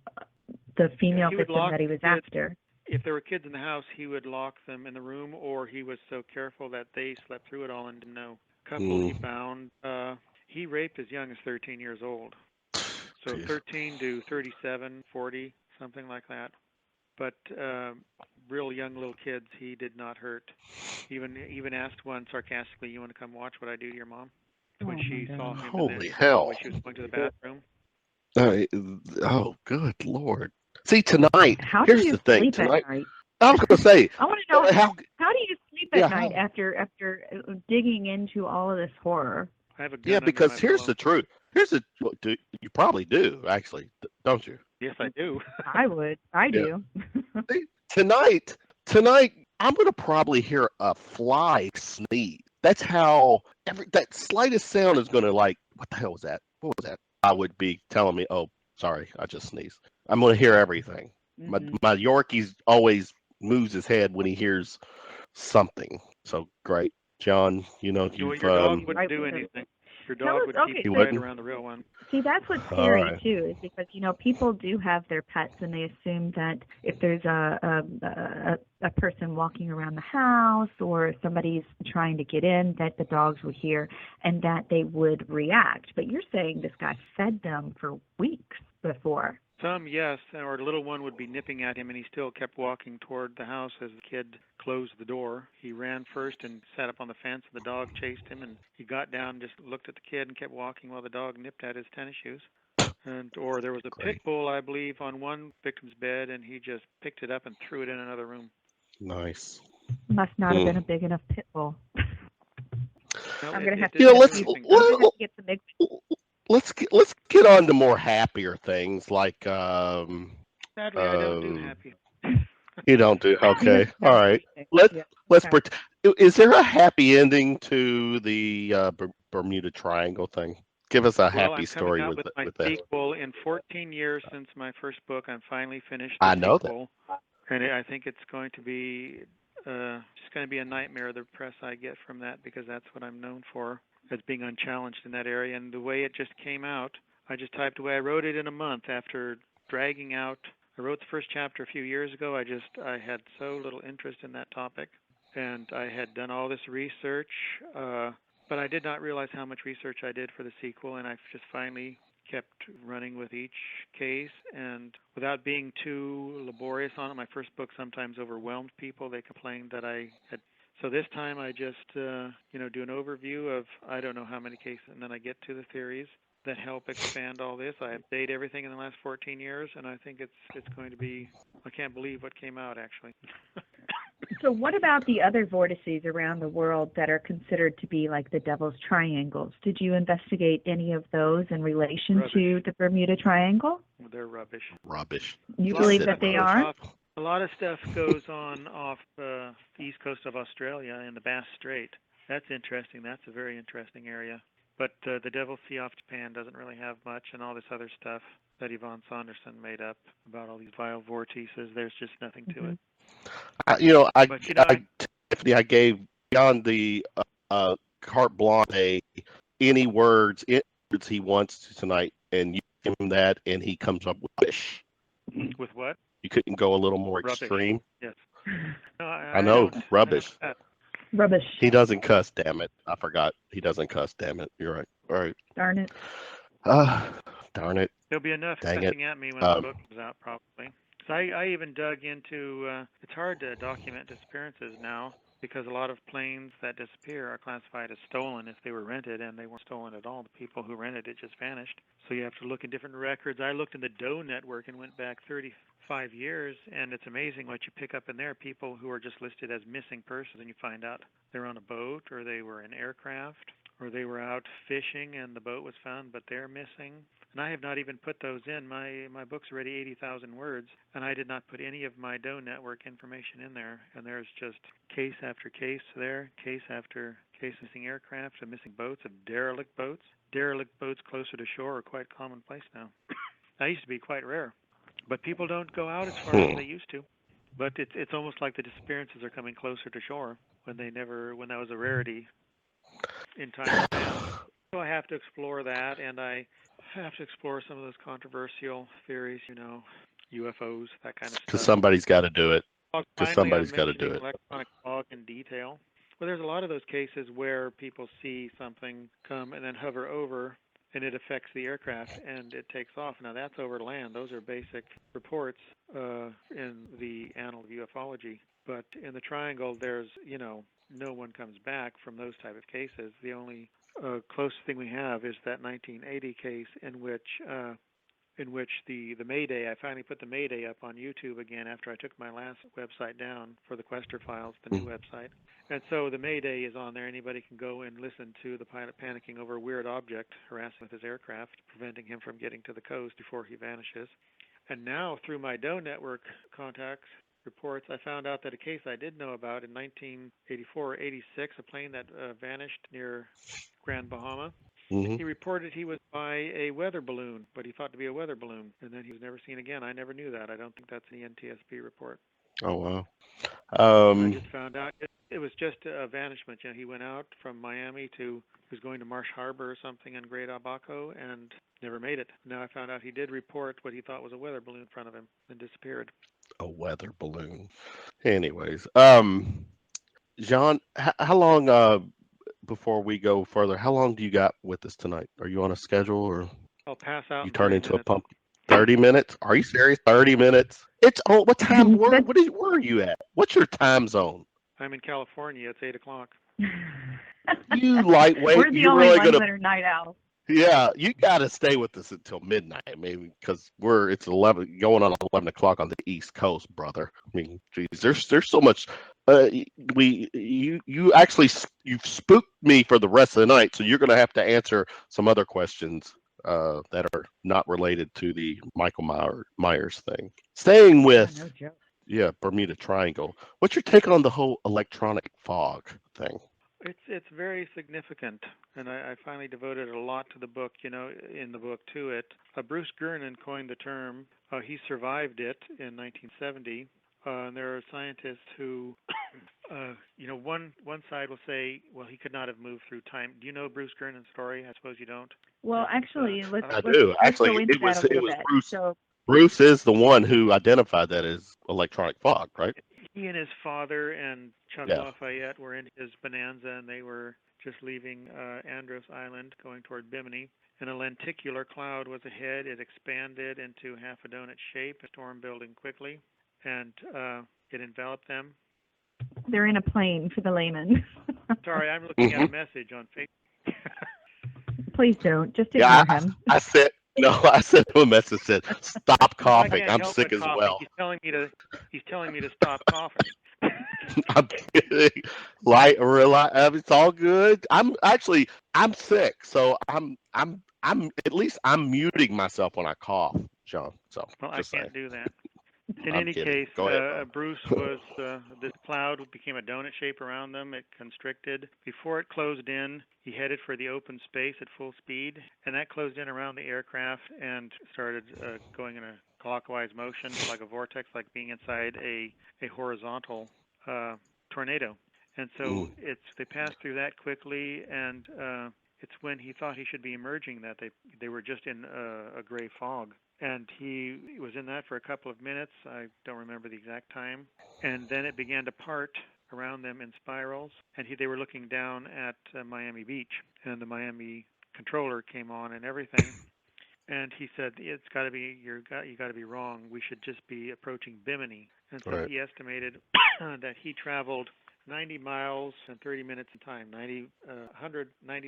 the female victim that he was after? if there were kids in the house, he would lock them in the room, or he was so careful that they slept through it all and didn't know. Couple he found, he raped as young as 13 years old. So Jeez. 13 to 37, 40, something like that. But real young little kids, he did not hurt. Even asked one sarcastically, "You want to come watch what I do to your mom?" When she saw him Holy in the hell. hallway, she was going to the bathroom. Oh, good Lord. See, tonight, How do here's you the thing. sleep Tonight, at night? I was going to say, I want to know how do you sleep at night after digging into all of this horror? I have a gun under because my here's pillow. the truth. You probably do, actually, don't you? Yes, I do. I would. I do. See, tonight, I'm going to probably hear a fly sneeze. That's how that slightest sound is going to what the hell was that? What was that? I would be telling me, oh, sorry, I just sneezed. I'm going to hear everything. Mm-hmm. My Yorkie always moves his head when he hears something. So great, John. You've Your dog wouldn't do anything. Your dog would keep right around the real one. See, that's what's scary right. too, is because people do have their pets, and they assume that if there's a person walking around the house or somebody's trying to get in, that the dogs would hear and that they would react. But you're saying this guy fed them for weeks before. Some, yes, or the little one would be nipping at him, and he still kept walking toward the house as the kid closed the door. He ran first and sat up on the fence, and the dog chased him, and he got down and just looked at the kid and kept walking while the dog nipped at his tennis shoes. Or there was a pit bull, I believe, on one victim's bed, and he just picked it up and threw it in another room. Nice. Must not have been a big enough pit bull. No, I'm going to have to get the big. Let's get on to more happier things like Sadly, I don't do happy. You don't do okay. All right. Let's pretend. Is there a happy ending to the Bermuda Triangle thing? Give us a happy story with my that. Sequel in 14 years since my first book. I'm finally finished. I know that. And I think it's going to be just going to be a nightmare, the press I get from that, because that's what I'm known for, as being unchallenged in that area. And the way it just came out, I just typed away. I wrote it in a month after dragging out. I wrote the first chapter a few years ago. I had so little interest in that topic, and I had done all this research, but I did not realize how much research I did for the sequel, and I just finally kept running with each case, and without being too laborious on it. My first book sometimes overwhelmed people. They complained that I had. So this time I just, do an overview of I don't know how many cases, and then I get to the theories that help expand all this. I update everything in the last 14 years, and I think it's going to be, I can't believe what came out, actually. So what about the other vortices around the world that are considered to be like the Devil's Triangles? Did you investigate any of those in relation to the Bermuda Triangle? They're rubbish. You believe that they are? A lot of stuff goes on off the east coast of Australia in the Bass Strait. That's interesting. That's a very interesting area. But the Devil's Sea off Japan doesn't really have much, and all this other stuff that Yvonne Saunderson made up about all these vile vortices, there's just nothing to it. Tiffany, I gave John the carte blanche, any words he wants to tonight, and you give him that, and he comes up with fish. With what? You couldn't go a little more rubbish. Extreme? Yes. No, I know, rubbish. Rubbish. He doesn't cuss, damn it. I forgot. He doesn't cuss, damn it. You're right. All right. Darn it. Darn it. There'll be enough cussing at me when the book comes out, probably. So I even dug into, it's hard to document disappearances now because a lot of planes that disappear are classified as stolen if they were rented, and they weren't stolen at all. The people who rented it just vanished. So you have to look in different records. I looked in the Doe network and went back 35 years, and it's amazing what you pick up in there. People who are just listed as missing persons, and you find out they're on a boat, or they were in aircraft, or they were out fishing and the boat was found, but they're missing. And I have not even put those in. My book's already 80,000 words, and I did not put any of my Doe network information in there. And there's just case after case there, case after case of missing aircraft, of missing boats, of derelict boats. Derelict boats closer to shore are quite commonplace now. That used to be quite rare. But people don't go out as far as they used to. But it's almost like the disappearances are coming closer to shore when that was a rarity in time past. So I have to explore that, and I have to explore some of those controversial theories, UFOs, that kind of stuff. Because somebody's got to do it. because Finally, somebody's I'm got to do mentioning it. electronic fog in detail. Well, there's a lot of those cases where people see something come and then hover over, and it affects the aircraft, and it takes off. Now, that's over land. Those are basic reports in the annal of ufology. But in the triangle, there's, no one comes back from those type of cases. The only closest thing we have is that 1980 case in which the Mayday, I finally put the Mayday up on YouTube again after I took my last website down for the Quester Files, the new website. And so the Mayday is on there. Anybody can go and listen to the pilot panicking over a weird object harassing with his aircraft, preventing him from getting to the coast before he vanishes. And now, through my Doe Network contacts, reports, I found out that a case I did know about in 1984 or 86, a plane that vanished near Grand Bahama. Mm-hmm. He reported he was by a weather balloon, but he thought to be a weather balloon, and then he was never seen again. I never knew that. I don't think that's an NTSB report. Oh, wow. I just found out it was just a vanishment. He went out from Miami he was going to Marsh Harbor or something in Great Abaco and never made it. Now I found out he did report what he thought was a weather balloon in front of him and disappeared. A weather balloon. Anyways, John, how long, before we go further, how long do you got with us tonight? Are you on a schedule or I'll pass out you in turn 30 into minutes. a pump? 30 minutes? Are you serious? 30 minutes? It's what time? Where are you at? What's your time zone? I'm in California. It's 8 o'clock. You lightweight. We're the You're only really ones gonna. that are night owls. Yeah, you got to stay with us until midnight, maybe, because it's 11, going on 11 o'clock on the East Coast, brother. I mean, geez, there's so much. You've spooked me for the rest of the night, so you're going to have to answer some other questions that are not related to the Michael Myers thing. Staying with, No joke. Bermuda Triangle. What's your take on the whole electronic fog thing? It's very significant, and I finally devoted a lot to the book, in the book to it. Bruce Gernon coined the term. He survived it in 1970. And there are scientists who, one side will say, well, he could not have moved through time. Do you know Bruce Gernon's story? I suppose you don't. Well, actually, let's do. let's Actually, go into it was that a little bit. Bruce. So, Bruce is the one who identified that as electronic fog, right? He and his father and Chuck Lafayette were in his Bonanza, and they were just leaving Andros Island, going toward Bimini. And a lenticular cloud was ahead. It expanded into half a donut shape, a storm building quickly, and it enveloped them. They're in a plane for the layman. Sorry, I'm looking at a message on Facebook. Please don't. Just ignore him. I sent him a message that said, "Stop coughing. I'm sick as coughing. well." He's telling me to stop coughing. I'm kidding. It's all good. I'm sick, so I'm at least I'm muting myself when I cough, John. So well, I can't do that. In I'm any kidding. case, Go ahead, Bruce was this cloud became a donut shape around them. It constricted. Before it closed in, he headed for the open space at full speed, and that closed in around the aircraft and started going in a clockwise motion, like a vortex, like being inside a horizontal tornado. And so they passed through that quickly, and it's when he thought he should be emerging that they were just in a gray fog. And he was in that for a couple of minutes. I don't remember the exact time. And then it began to part around them in spirals. And they were looking down at Miami Beach. And the Miami controller came on and everything. And he said, "It's got to be you got to be wrong. We should just be approaching Bimini." And so he estimated that he traveled 90 miles and 30 minutes in time, 90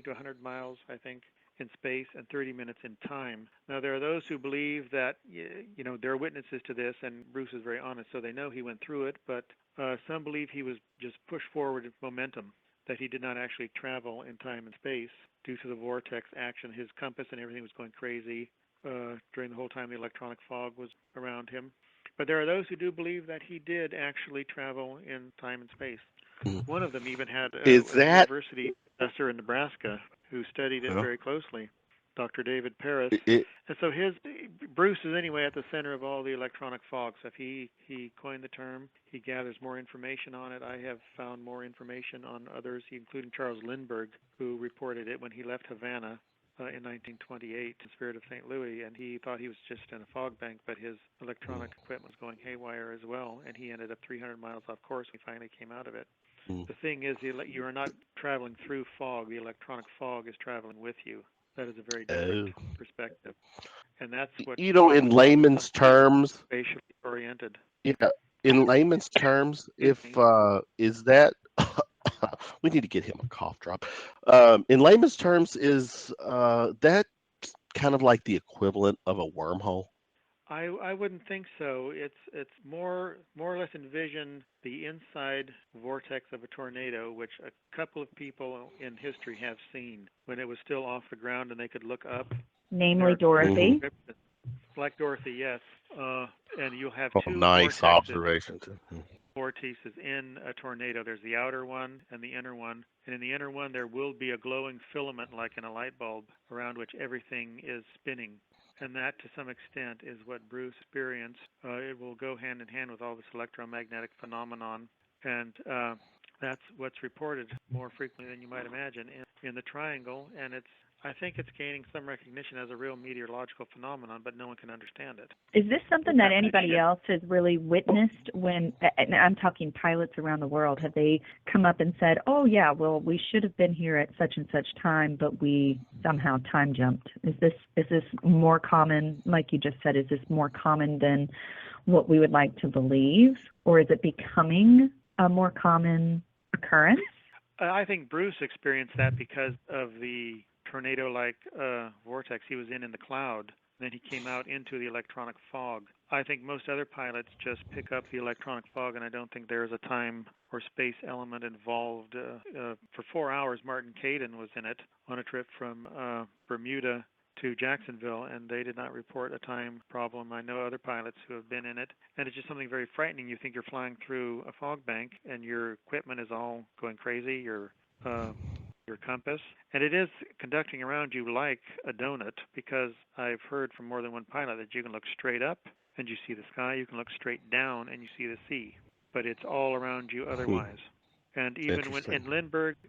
to 100 miles, I think, in space, and 30 minutes in time. Now, there are those who believe that, there are witnesses to this, and Bruce is very honest, so they know he went through it, but some believe he was just pushed forward with momentum, that he did not actually travel in time and space due to the vortex action. His compass and everything was going crazy during the whole time the electronic fog was around him. But there are those who do believe that he did actually travel in time and space. One of them even had a university professor in Nebraska who studied it very closely, Dr. David Paris. And so Bruce is anyway at the center of all the electronic fog. So if he coined the term, he gathers more information on it. I have found more information on others, including Charles Lindbergh, who reported it when he left Havana in 1928, The Spirit of St. Louis, and he thought he was just in a fog bank, but his electronic equipment was going haywire as well, and he ended up 300 miles off course. He finally came out of it. The thing is, you are not traveling through fog. The electronic fog is traveling with you. That is a very different perspective. And that's what... in layman's terms... Spatially oriented. Yeah, in layman's terms, if is that... we need to get him a cough drop. In layman's terms, is that kind of like the equivalent of a wormhole? I wouldn't think so. It's more or less envision the inside vortex of a tornado, which a couple of people in history have seen when it was still off the ground and they could look up. Namely Dorothy. Like Dorothy, yes. And you'll have two nice observation. Vortices in a tornado. There's the outer one and the inner one. And in the inner one, there will be a glowing filament like in a light bulb around which everything is spinning. And that, to some extent, is what Bruce experienced. It will go hand in hand with all this electromagnetic phenomenon. And that's what's reported more frequently than you might imagine in the triangle. And I think it's gaining some recognition as a real meteorological phenomenon, but no one can understand it. Is this something that anybody else has really witnessed when, and I'm talking pilots around the world, have they come up and said, oh yeah, well, we should have been here at such and such time, but we somehow time jumped? Is this more common, like you just said, is this more common than what we would like to believe? Or is it becoming a more common occurrence? I think Bruce experienced that because of the tornado-like vortex he was in the cloud. Then he came out into the electronic fog. I think most other pilots just pick up the electronic fog, and I don't think there's a time or space element involved. For 4 hours, Martin Caden was in it on a trip from Bermuda to Jacksonville, and they did not report a time problem. I know other pilots who have been in it, and it's just something very frightening. You think you're flying through a fog bank, and your equipment is all going crazy, your compass, and it is conducting around you like a donut, because I've heard from more than one pilot that you can look straight up and you see the sky, you can look straight down and you see the sea, but it's all around you otherwise. And even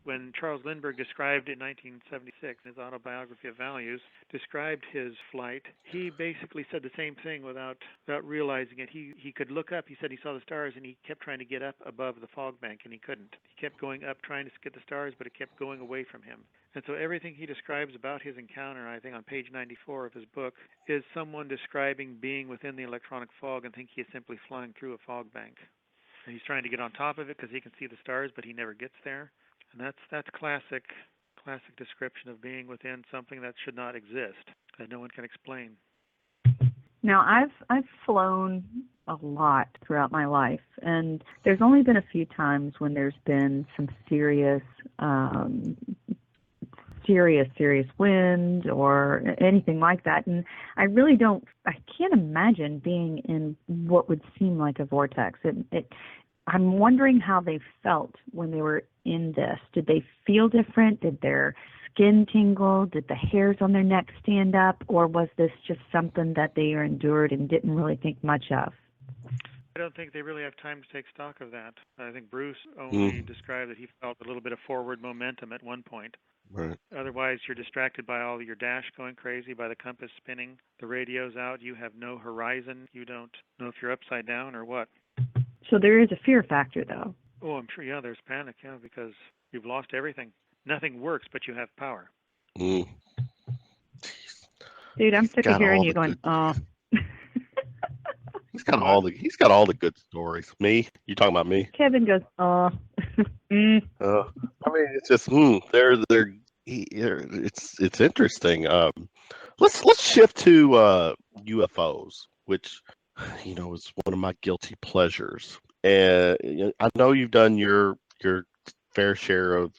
when Charles Lindbergh described in 1976, in his autobiography of values, described his flight, he basically said the same thing without realizing it. He could look up. He said he saw the stars, and he kept trying to get up above the fog bank, and he couldn't. He kept going up trying to get the stars, but it kept going away from him. And so everything he describes about his encounter, I think on page 94 of his book, is someone describing being within the electronic fog and think he is simply flying through a fog bank. And he's trying to get on top of it because he can see the stars, but he never gets there. And that's classic description of being within something that should not exist, that no one can explain. Now, I've flown a lot throughout my life, and there's only been a few times when there's been some serious wind or anything like that. And I can't imagine being in what would seem like a vortex. I'm wondering how they felt when they were in this. Did they feel different? Did their skin tingle? Did the hairs on their neck stand up? Or was this just something that they endured and didn't really think much of? I don't think they really have time to take stock of that. I think Bruce only described that he felt a little bit of forward momentum at one point. Right. Otherwise, you're distracted by all your dash going crazy, by the compass spinning, the radio's out, you have no horizon, you don't know if you're upside down or what. So there is a fear factor, though. Oh, I'm sure, there's panic, because you've lost everything. Nothing works, but you have power. Mm. Dude, I'm sick of hearing you going, oh. He's got all the good stories. Me? You talking about me? Kevin goes, oh. I mean, it's just it's interesting. Let's shift to UFOs, which is one of my guilty pleasures. And I know you've done your fair share of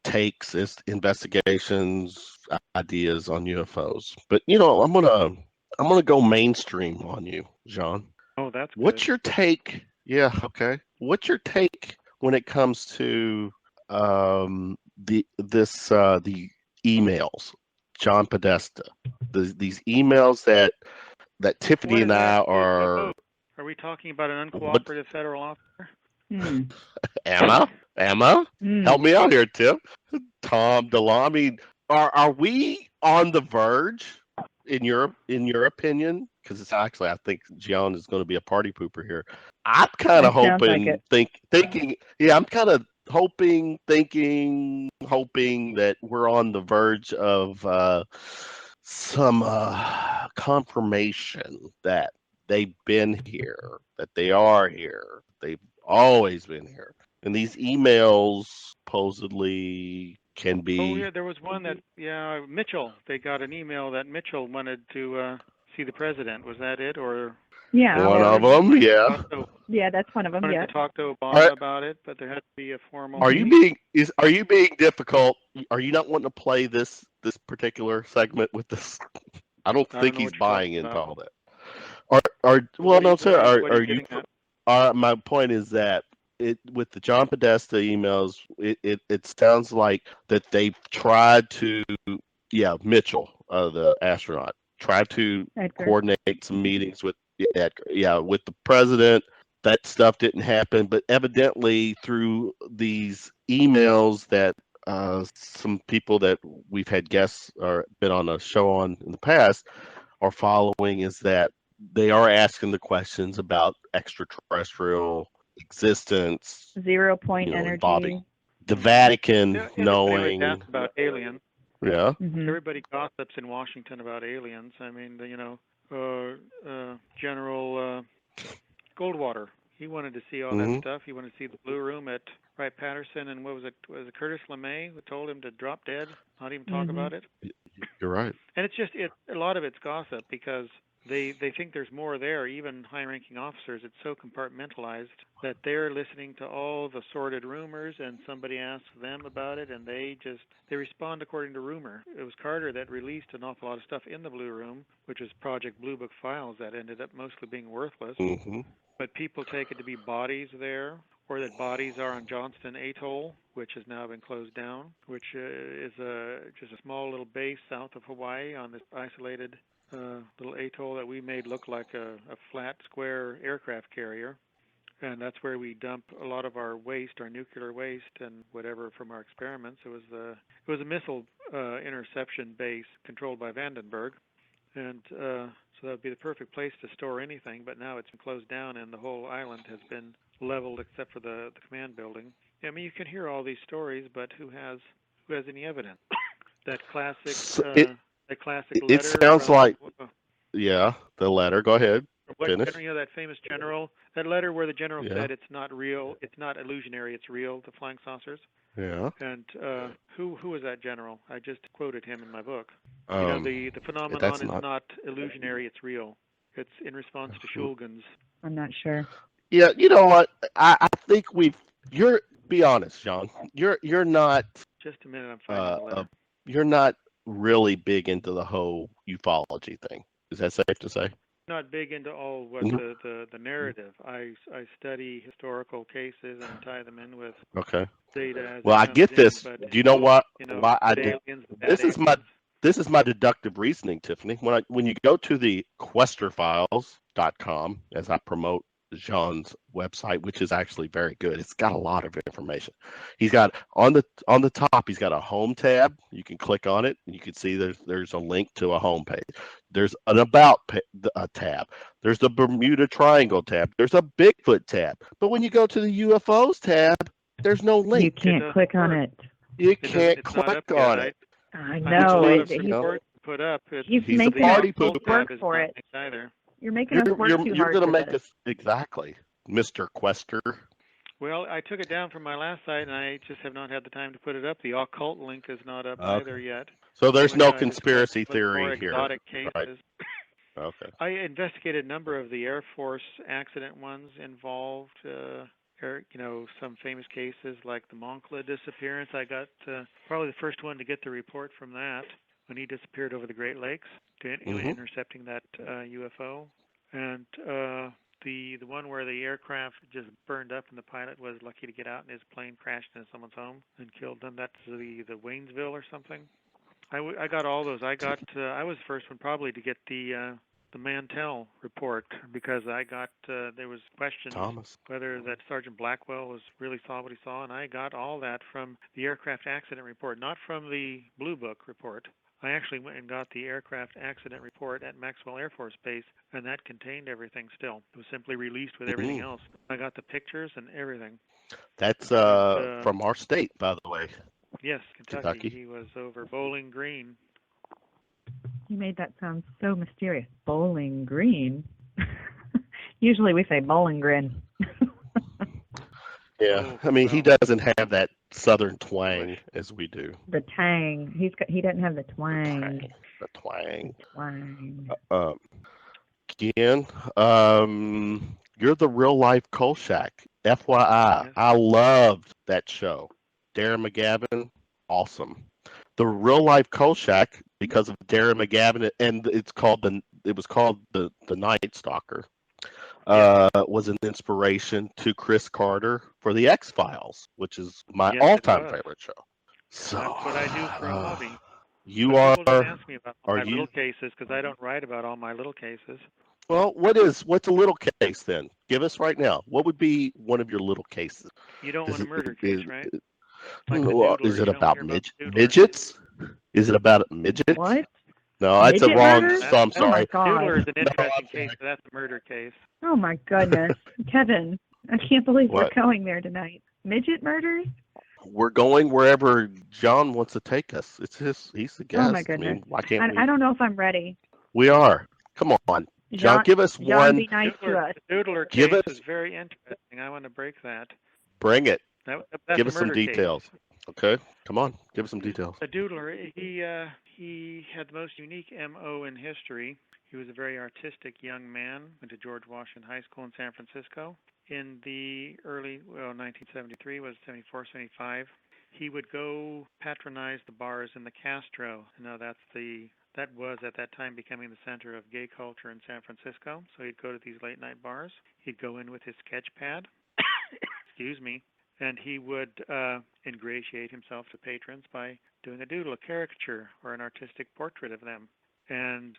takes, investigations, ideas on UFOs, but I'm gonna go mainstream on you, Gian. Oh, that's good. What's your take? Yeah, okay. What's your take when it comes to the emails, John Podesta, these emails that Tiffany and I are? Are we talking about an uncooperative federal officer? Emma, help me out here, Tim. Tom DeLong. I mean, are we on the verge, in your opinion? Because it's actually, I think Gian is going to be a party pooper here. I'm kind of It sounds like hoping, it. thinking, yeah, I'm kind of hoping, thinking, hoping that we're on the verge of some confirmation that they've been here, that they are here, they've always been here, and these emails supposedly can Oh be yeah, there was one that Mitchell. They got an email that Mitchell wanted to see the president. Was that it, or Yeah, one of or them. wanted to Yeah. talk to yeah, that's one of them. wanted Yeah. to talk to Are, Obama about it? But there had to be a formal are you meeting. being difficult? Are you not wanting to play this particular segment with this? I don't I don't think know he's what you're buying talking into about. all that. Are well, no, sir. What are Are you you? getting at? My point is that it with the John Podesta emails, it sounds like that they've tried to, yeah, Mitchell, the astronaut, tried to Edgar. coordinate some meetings with, yeah, with the president. That stuff didn't happen, but evidently through these emails that some people that we've had guests or been on a show on in the past are following, is that they are asking the questions about extraterrestrial existence, 0 point involving energy. the Vatican Yeah, everybody always knowing. asks about aliens. Yeah. Mhm. Everybody gossips in Washington about aliens. I mean, General Goldwater. He wanted to see all that Hmm. stuff. He wanted to see the Blue Room at Wright-Patterson, and what was it? Was it Curtis LeMay who told him to drop dead, not even talk Mhm. about it? You're right. And it's just a lot of it's gossip because they think there's more there. Even high-ranking officers, it's so compartmentalized that they're listening to all the sordid rumors, and somebody asks them about it, and they respond according to rumor. It was Carter that released an awful lot of stuff in the Blue Room, which is Project Blue Book files that ended up mostly being worthless. Hmm. But people take it to be bodies there, or that bodies are on Johnston Atoll, which has now been closed down, which is just a small little base south of Hawaii on this isolated little atoll that we made look like a flat, square aircraft carrier. And that's where we dump a lot of our waste, our nuclear waste, and whatever from our experiments. It was a missile interception base controlled by Vandenberg, and so that would be the perfect place to store anything. But now it's been closed down, and the whole island has been leveled except for the command building. I mean, you can hear all these stories, but who has any evidence? That classic So that classic it letter sounds from like, yeah, the letter. Go ahead. what Finish. general, that famous general, that letter where the general Yeah. said it's not real, it's not illusionary, it's real, the flying saucers. Yeah. And who was that general? I just quoted him in my book. Um, The phenomenon that's is not. not illusionary, it's real. It's in response to Shulgin's. I'm not sure. Yeah. You know what? I think we've. You're. Be honest, John. You're not. Just a minute, I'm finding Uh, the uh, letter. you're not really big into the whole ufology thing. Is that safe to say? Not big into all what Mhm. the narrative. I study historical cases and tie them in with Okay. data as Well, it I comes get in. this. But Do you know what? Why I good did? aliens, the bad This is my aliens. this is my deductive reasoning, Tiffany. When you go to the questerfiles.com, as I promote Jean's website, which is actually very good. It's got a lot of information. He's got on the top, he's got a home tab. You can click on it, and you can see there's a link to a home page. There's an a tab. There's the Bermuda Triangle tab. There's a Bigfoot tab. But when you go to the UFOs tab, there's no You link. can't click on it. You It doesn't. can't It's not click up yet. on it, I I have a which know lot of it. means, support to put up. He's he's a making The us party occult pooper. work tab is for not it. linked either. You're making us work too You're hard gonna for make this. us exactly, Mr. Quester. Well, I took it down from my last site, and I just have not had the time to put it up. The occult link is not up Okay. either yet, So there's which no I discussed conspiracy with more theory here, exotic right? cases. Okay. I investigated a number of the Air Force accident ones involved. Some famous cases like the Moncla disappearance. I got probably the first one to get the report from that when he disappeared over the Great Lakes, Mm-hmm. intercepting that UFO, and the one where the aircraft just burned up and the pilot was lucky to get out and his plane crashed into someone's home and killed them. That's the Waynesville or something. I got all those. I was the first one probably to get the the Mantell report, because I got there was questions Thomas. whether that Sergeant Blackwell was really saw what he saw, and I got all that from the aircraft accident report, not from the Blue Book report. I actually went and got the aircraft accident report at Maxwell Air Force Base, and that contained everything still. It was simply released with everything else. I got the pictures and everything. That's from our state, by the way. Yes, Kentucky. He was over Bowling Green. You made that sound so mysterious. Bowling Green. Usually we say Bowling Green. Yeah, I mean, he doesn't have that southern twang as we do. The tang. He doesn't have the twang. The twang. Twang. Again, you're the real life Kolchak. FYI, I loved that show. Darren McGavin, awesome. The real life Kolchak, because of Darren McGavin, and it was called the Night Stalker. Was an inspiration to Chris Carter for the X-Files, which is my all-time favorite show. So that's what I do for a hobby. You are. People don't ask me about my little cases because I don't write about all my little cases. Well, what's a little case then? Give us right now. What would be one of your little cases? You don't want a murder case, right? Is it about midgets? Is it about midgets? What? No, that's a wrong. So I'm sorry. Oh my God. Doodler is an interesting case, but that's a murder case. Oh my goodness, Kevin! I can't believe What? we're going there tonight. Midget murders? We're going wherever John wants to take us. He's the guest. Oh my goodness! I mean, why can't we? I don't know if I'm ready. We are. Come on, John. Give us one. Be nice to us. The Doodler case is very interesting. I want to break that. Bring it. That's give us some details. Case. Okay, come on. Give us some details. The Doodler, he had the most unique M.O. in history. He was a very artistic young man. Went to George Washington High School in San Francisco. In the early, 1973 was 74, 75. He would go patronize the bars in the Castro. Now that was at that time becoming the center of gay culture in San Francisco. So he'd go to these late night bars. He'd go in with his sketch pad. Excuse me. And he would ingratiate himself to patrons by doing a doodle, a caricature, or an artistic portrait of them. And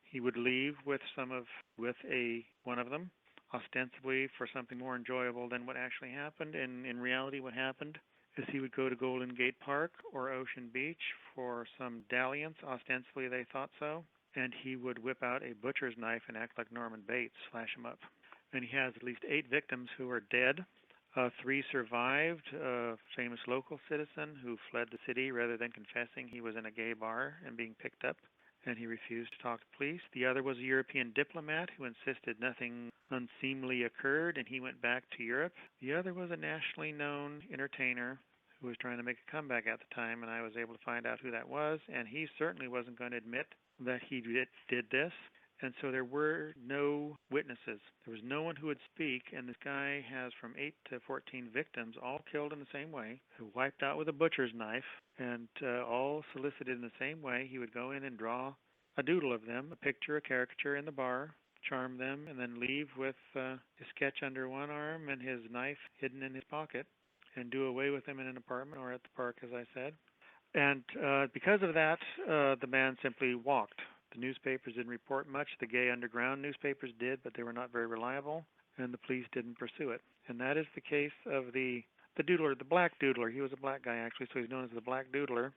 he would leave with one of them, ostensibly for something more enjoyable than what actually happened. And in reality, what happened is he would go to Golden Gate Park or Ocean Beach for some dalliance. Ostensibly, they thought so. And he would whip out a butcher's knife and act like Norman Bates, flash him up. And he has at least 8 victims who are dead. 3 survived, a famous local citizen who fled the city rather than confessing he was in a gay bar and being picked up, and he refused to talk to police. The other was a European diplomat who insisted nothing unseemly occurred, and he went back to Europe. The other was a nationally known entertainer who was trying to make a comeback at the time, and I was able to find out who that was, and he certainly wasn't going to admit that he did this. And so there were no witnesses. There was no one who would speak, and this guy has from 8 to 14 victims, all killed in the same way, who wiped out with a butcher's knife, and all solicited in the same way. He would go in and draw a doodle of them, a picture, a caricature in the bar, charm them, and then leave with his sketch under one arm and his knife hidden in his pocket, and do away with them in an apartment or at the park, as I said. And because of that, the man simply walked. The newspapers didn't report much. The gay underground newspapers did, but they were not very reliable, and the police didn't pursue it. And that is the case of the doodler, the black doodler. He was a black guy, actually, so he's known as the black doodler.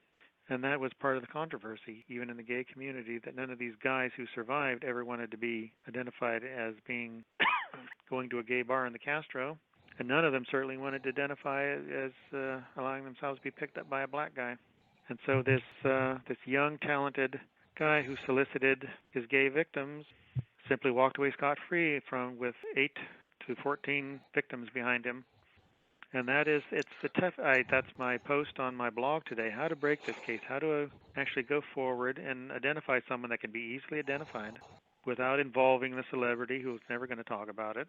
And that was part of the controversy, even in the gay community, that none of these guys who survived ever wanted to be identified as being going to a gay bar in the Castro. And none of them certainly wanted to identify as allowing themselves to be picked up by a black guy. And so this young, talented guy who solicited his gay victims simply walked away scot-free with 8 to 14 victims behind him. And that's my post on my blog today, how to break this case, how to actually go forward and identify someone that can be easily identified without involving the celebrity who's never going to talk about it.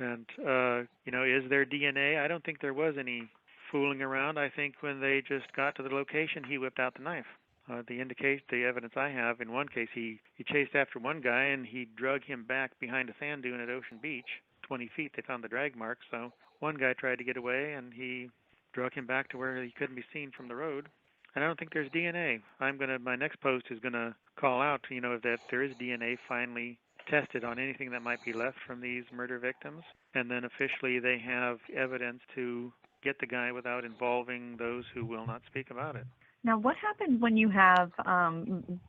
And, is there DNA? I don't think there was any fooling around. I think when they just got to the location, he whipped out the knife. The evidence I have, in one case, he chased after one guy and he drug him back behind a sand dune at Ocean Beach, 20 feet. They found the drag marks. So one guy tried to get away and he drug him back to where he couldn't be seen from the road. And I don't think there's DNA. My next post is gonna call out, that there is DNA finally tested on anything that might be left from these murder victims, and then officially they have evidence to get the guy without involving those who will not speak about it. Now, what happens when you have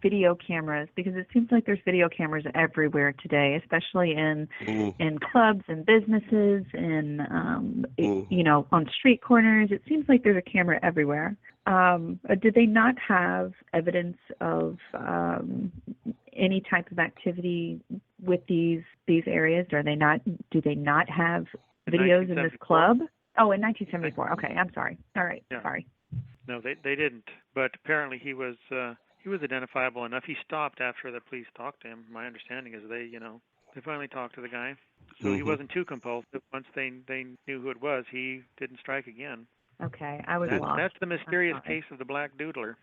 video cameras? Because it seems like there's video cameras everywhere today, especially in clubs and businesses, and on street corners. It seems like there's a camera everywhere. Did they not have evidence of any type of activity with these areas? Do they not have videos in this club? Oh, in 1974. Okay, I'm sorry. All right, yeah. Sorry. No, they didn't. But apparently he was identifiable enough. He stopped after the police talked to him. My understanding is they finally talked to the guy. So he wasn't too compulsive. Once they knew who it was, he didn't strike again. Okay, I was lost. That's the mysterious case of the Black Doodler.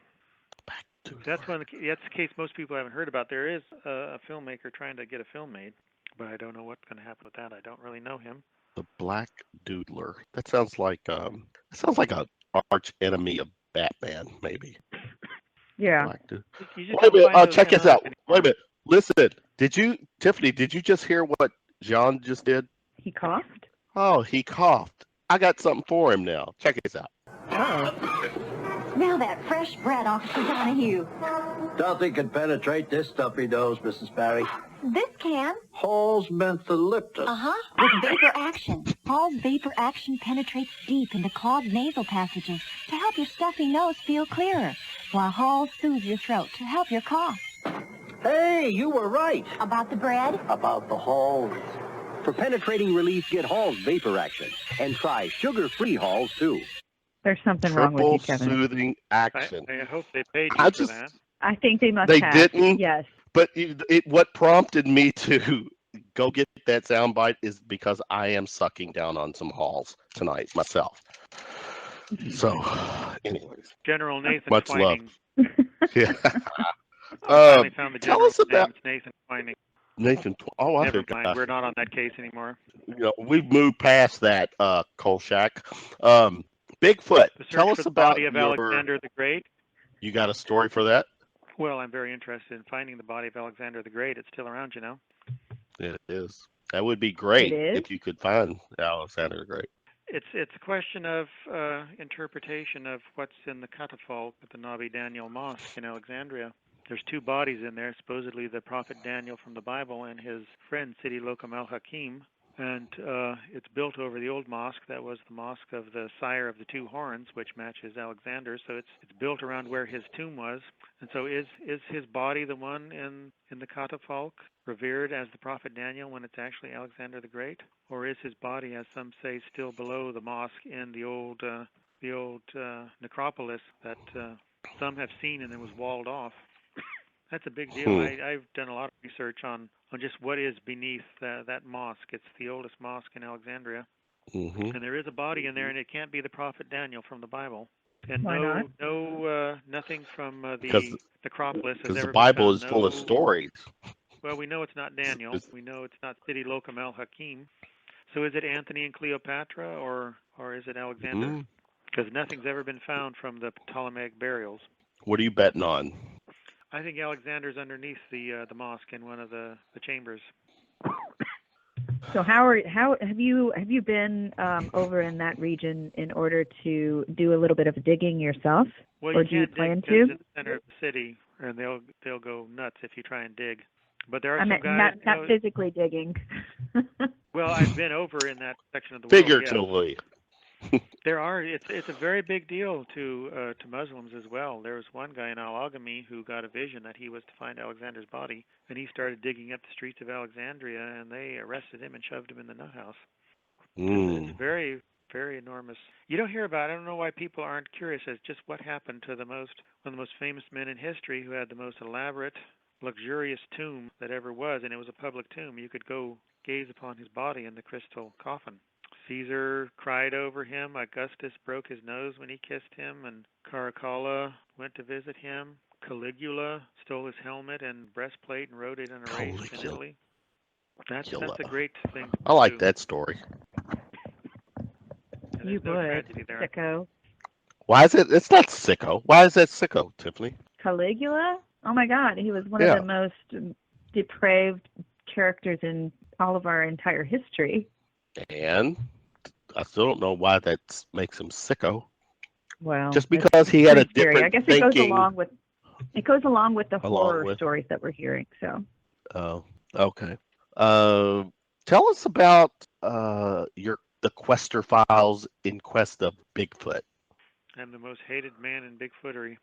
That's the case most people haven't heard about. There is a filmmaker trying to get a film made, but I don't know what's going to happen with that. I don't really know him. The Black Doodler. That sounds like a arch enemy of Batman, maybe. Yeah. Wait a minute. Check this out. Wait a minute. Listen. Tiffany, did you just hear what Gian just did? He coughed? Oh, he coughed. I got something for him now. Check this out. Now that fresh bread, Officer Donahue. Nothing can penetrate this stuffy nose, Mrs. Barry. This can. Hall's mentholyptus. With vapor action. Hall's vapor action penetrates deep into clogged nasal passages to help your stuffy nose feel clearer, while Hall soothes your throat to help your cough. Hey, you were right. About the bread? About the Halls. For penetrating relief, get Hall's vapor action. And try sugar-free Halls, too. There's something wrong with you, Kevin. Soothing action. I hope they paid you for that. I think they must have. They didn't? Yes. But what prompted me to go get that soundbite is because I am sucking down on some Halls tonight myself. So, anyways. General Nathan Much Twining. love. Yeah. Tell us about Nathan Twining. Nathan. Oh, Never mind. We're not on that case anymore. We've moved past that, Kolchak. Bigfoot. Tell us about the body of Alexander the Great. You got a story for that? Well, I'm very interested in finding the body of Alexander the Great. It's still around, It is. That would be great if you could find Alexander the Great. It's a question of interpretation of what's in the catafalque at the Nabi Daniel Mosque in Alexandria. There's two bodies in there, supposedly the prophet Daniel from the Bible and his friend Sidi Lokam al-Hakim. And it's built over the old mosque that was the mosque of the sire of the two horns, which matches Alexander. So it's built around where his tomb was. And so is his body the one in the catafalque, revered as the prophet Daniel, when it's actually Alexander the Great? Or is his body, as some say, still below the mosque in the old necropolis that some have seen and it was walled off? That's a big deal. I've done a lot of research on just what is beneath that mosque. It's the oldest mosque in Alexandria. And there is a body in there, and it can't be the prophet Daniel from the Bible. And Why not? Nothing from the necropolis has ever been found. Because the Bible is full of stories. Well, we know it's not Daniel. We know it's not Sidi Lokam al-Hakim. So is it Anthony and Cleopatra, or is it Alexander? Because nothing's ever been found from the Ptolemaic burials. What are you betting on? I think Alexander's underneath the mosque in one of the chambers. So how have you been over in that region in order to do a little bit of digging yourself? Well, or do you plan to? It's in the center of the city, and they'll go nuts if you try and dig. But there are some guys not physically digging. Well, I've been over in that section of the Figuratively. world. Yes. There are. It's a very big deal to Muslims as well. There was one guy in Al-Agami who got a vision that he was to find Alexander's body, and he started digging up the streets of Alexandria, and they arrested him and shoved him in the nut house. It's very, very enormous. You don't hear about it. I don't know why people aren't curious as just what happened to one of the most famous men in history who had the most elaborate, luxurious tomb that ever was, and it was a public tomb. You could go gaze upon his body in the crystal coffin. Caesar cried over him. Augustus broke his nose when he kissed him, and Caracalla went to visit him. Caligula stole his helmet and breastplate and rode it in a race in Italy. That's a great thing. I like that story. You would, sicko. Why is it? It's not sicko. Why is that sicko, Tiffany? Caligula? Oh my God, he was one of Yeah. the most depraved characters in all of our entire history. And I still don't know why that makes him sicko. Well, Just that's because he had a pretty scary. I different guess thinking it goes along with the along horror with. stories that we're hearing. So Oh, okay. Tell us about the Quester files in quest of Bigfoot. I'm the most hated man in Bigfootery.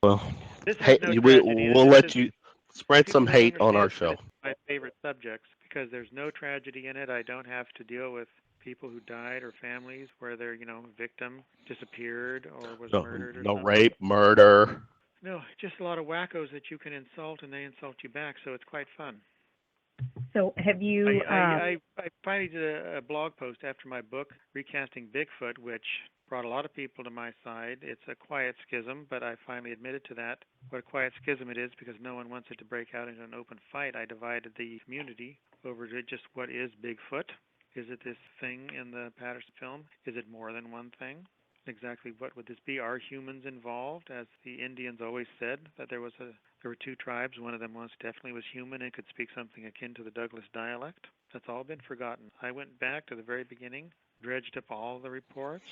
Well, This has hey, no tragedy in it. we'll This let is, you spread people some who don't hate on our understand show. it's my favorite subjects because there's no tragedy in it. I don't have to deal with people who died or families where their, victim disappeared or was No, murdered or no something. rape, murder. No, just a lot of wackos that you can insult and they insult you back, so it's quite fun. So have you? I finally did a blog post after my book, Recasting Bigfoot, which brought a lot of people to my side. It's a quiet schism, but I finally admitted to that. What a quiet schism it is because no one wants it to break out into an open fight. I divided the community over to just what is Bigfoot. Is it this thing in the Patterson film? Is it more than one thing? Exactly what would this be? Are humans involved? As the Indians always said, that there were two tribes. One of them definitely was human and could speak something akin to the Douglas dialect. That's all been forgotten. I went back to the very beginning, dredged up all the reports,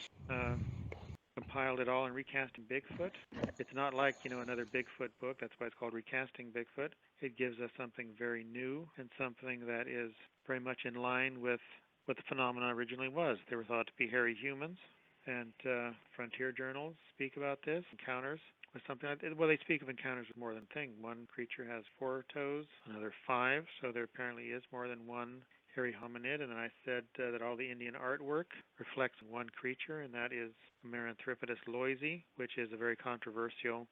compiled it all in Recasting Bigfoot. It's not like, another Bigfoot book. That's why it's called Recasting Bigfoot. It gives us something very new and something that is very much in line with what the phenomenon originally was. They were thought to be hairy humans. And frontier journals speak about this, encounters with something like that. Well, they speak of encounters with more than a thing. One creature has 4 toes, another 5, so there apparently is more than one hairy hominid. And then I said that all the Indian artwork reflects one creature, and that is Meranthropus loisy, which is a very controversial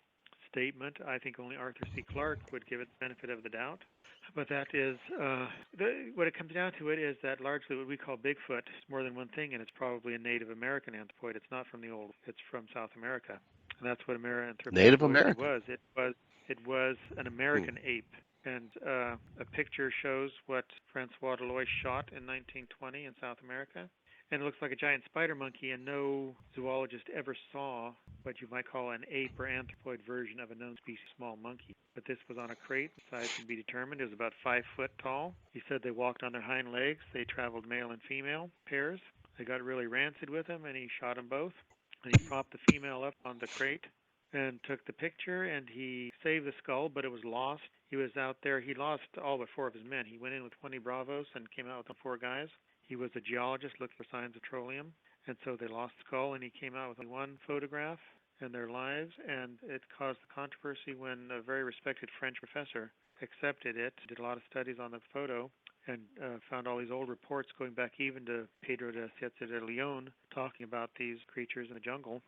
statement. I think only Arthur C. Clarke would give it the benefit of the doubt. But that is, what it comes down to is that largely what we call Bigfoot is more than one thing, and it's probably a Native American anthropoid. It's not from it's from South America. And that's what Meranthropus Native loisy American. was. It was an American ape. And a picture shows what Francois Deloy shot in 1920 in South America. And it looks like a giant spider monkey, and no zoologist ever saw what you might call an ape or anthropoid version of a known species small monkey. But this was on a crate. The size can be determined. It was about 5 foot tall. He said they walked on their hind legs. They traveled male and female pairs. They got really rancid with him, and he shot them both. And he propped the female up on the crate and took the picture, and he saved the skull, but it was lost. He was out there. He lost all but 4 of his men. He went in with 20 Bravos and came out with 4 guys. He was a geologist looking for signs of petroleum, and so they lost the skull, and he came out with 1 photograph and their lives, and it caused the controversy when a very respected French professor accepted it, did a lot of studies on the photo, and found all these old reports going back even to Pedro de Siete de Leon talking about these creatures in the jungle.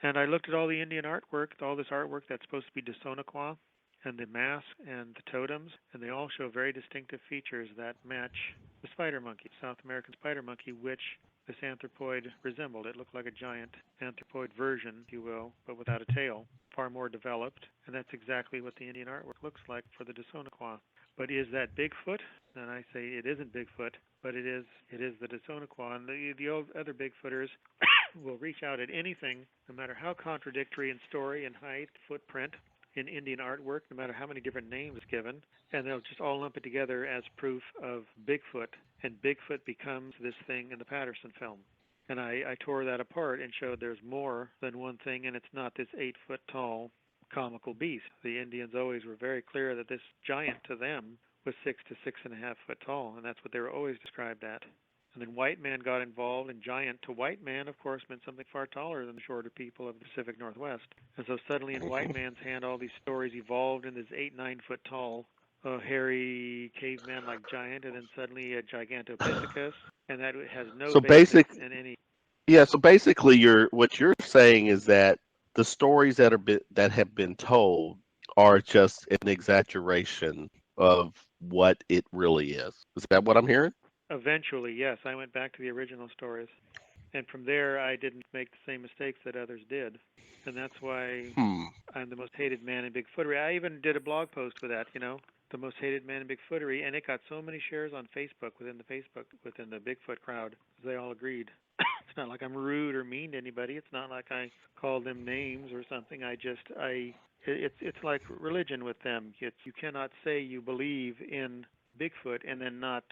And I looked at all the Indian artwork, all this artwork that's supposed to be Dissonoqua, and the mask and the totems, and they all show very distinctive features that match the spider monkey, South American spider monkey, which this anthropoid resembled. It looked like a giant anthropoid version, if you will, but without a tail, far more developed, and that's exactly what the Indian artwork looks like for the Dissonoqua. But is that Bigfoot? And I say it isn't Bigfoot, but it is the Dissonoqua. And the old other Bigfooters will reach out at anything, no matter how contradictory in story and height, footprint, in Indian artwork, no matter how many different names given, and they'll just all lump it together as proof of Bigfoot, and Bigfoot becomes this thing in the Patterson film. And I tore that apart and showed there's more than one thing, and it's not this 8-foot-tall comical beast. The Indians always were very clear that this giant to them was 6 to 6.5 foot tall, and that's what they were always described at. And then white man got involved, and giant to white man, of course, meant something far taller than the shorter people of the Pacific Northwest. And so suddenly in white man's hand, all these stories evolved in this 8-9 foot tall, hairy caveman-like giant, and then suddenly a Gigantopithecus, and that has no basis in any... Yeah, so basically what you're saying is that the stories that have been told are just an exaggeration of what it really is. Is that what I'm hearing? Eventually, yes. I went back to the original stories. And from there, I didn't make the same mistakes that others did. And that's why I'm the most hated man in Bigfootery. I even did a blog post with that, the most hated man in Bigfootery. And it got so many shares on Facebook, within the Bigfoot crowd. They all agreed. It's not like I'm rude or mean to anybody. It's not like I call them names or something. It's like religion with them. You cannot say you believe in Bigfoot and then not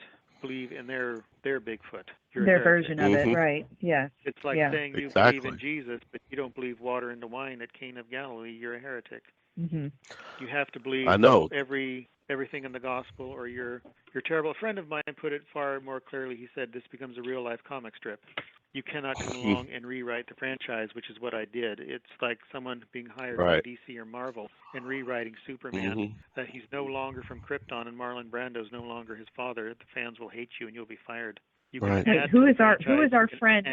believe in their Bigfoot. You're a Their heretic. version of it, right? Yes. It's like saying you believe in Jesus, but you don't believe water into wine at Cana of Galilee. You're a heretic. Mm-hmm. You have to believe everything in the gospel, or you're terrible. A friend of mine put it far more clearly. He said this becomes a real life comic strip. You cannot come along and rewrite the franchise, which is what I did. It's like someone being hired by DC or Marvel and rewriting Superman. That he's no longer from Krypton and Marlon Brando's no longer his father. The fans will hate you and you'll be fired. You can Hey, who is our friend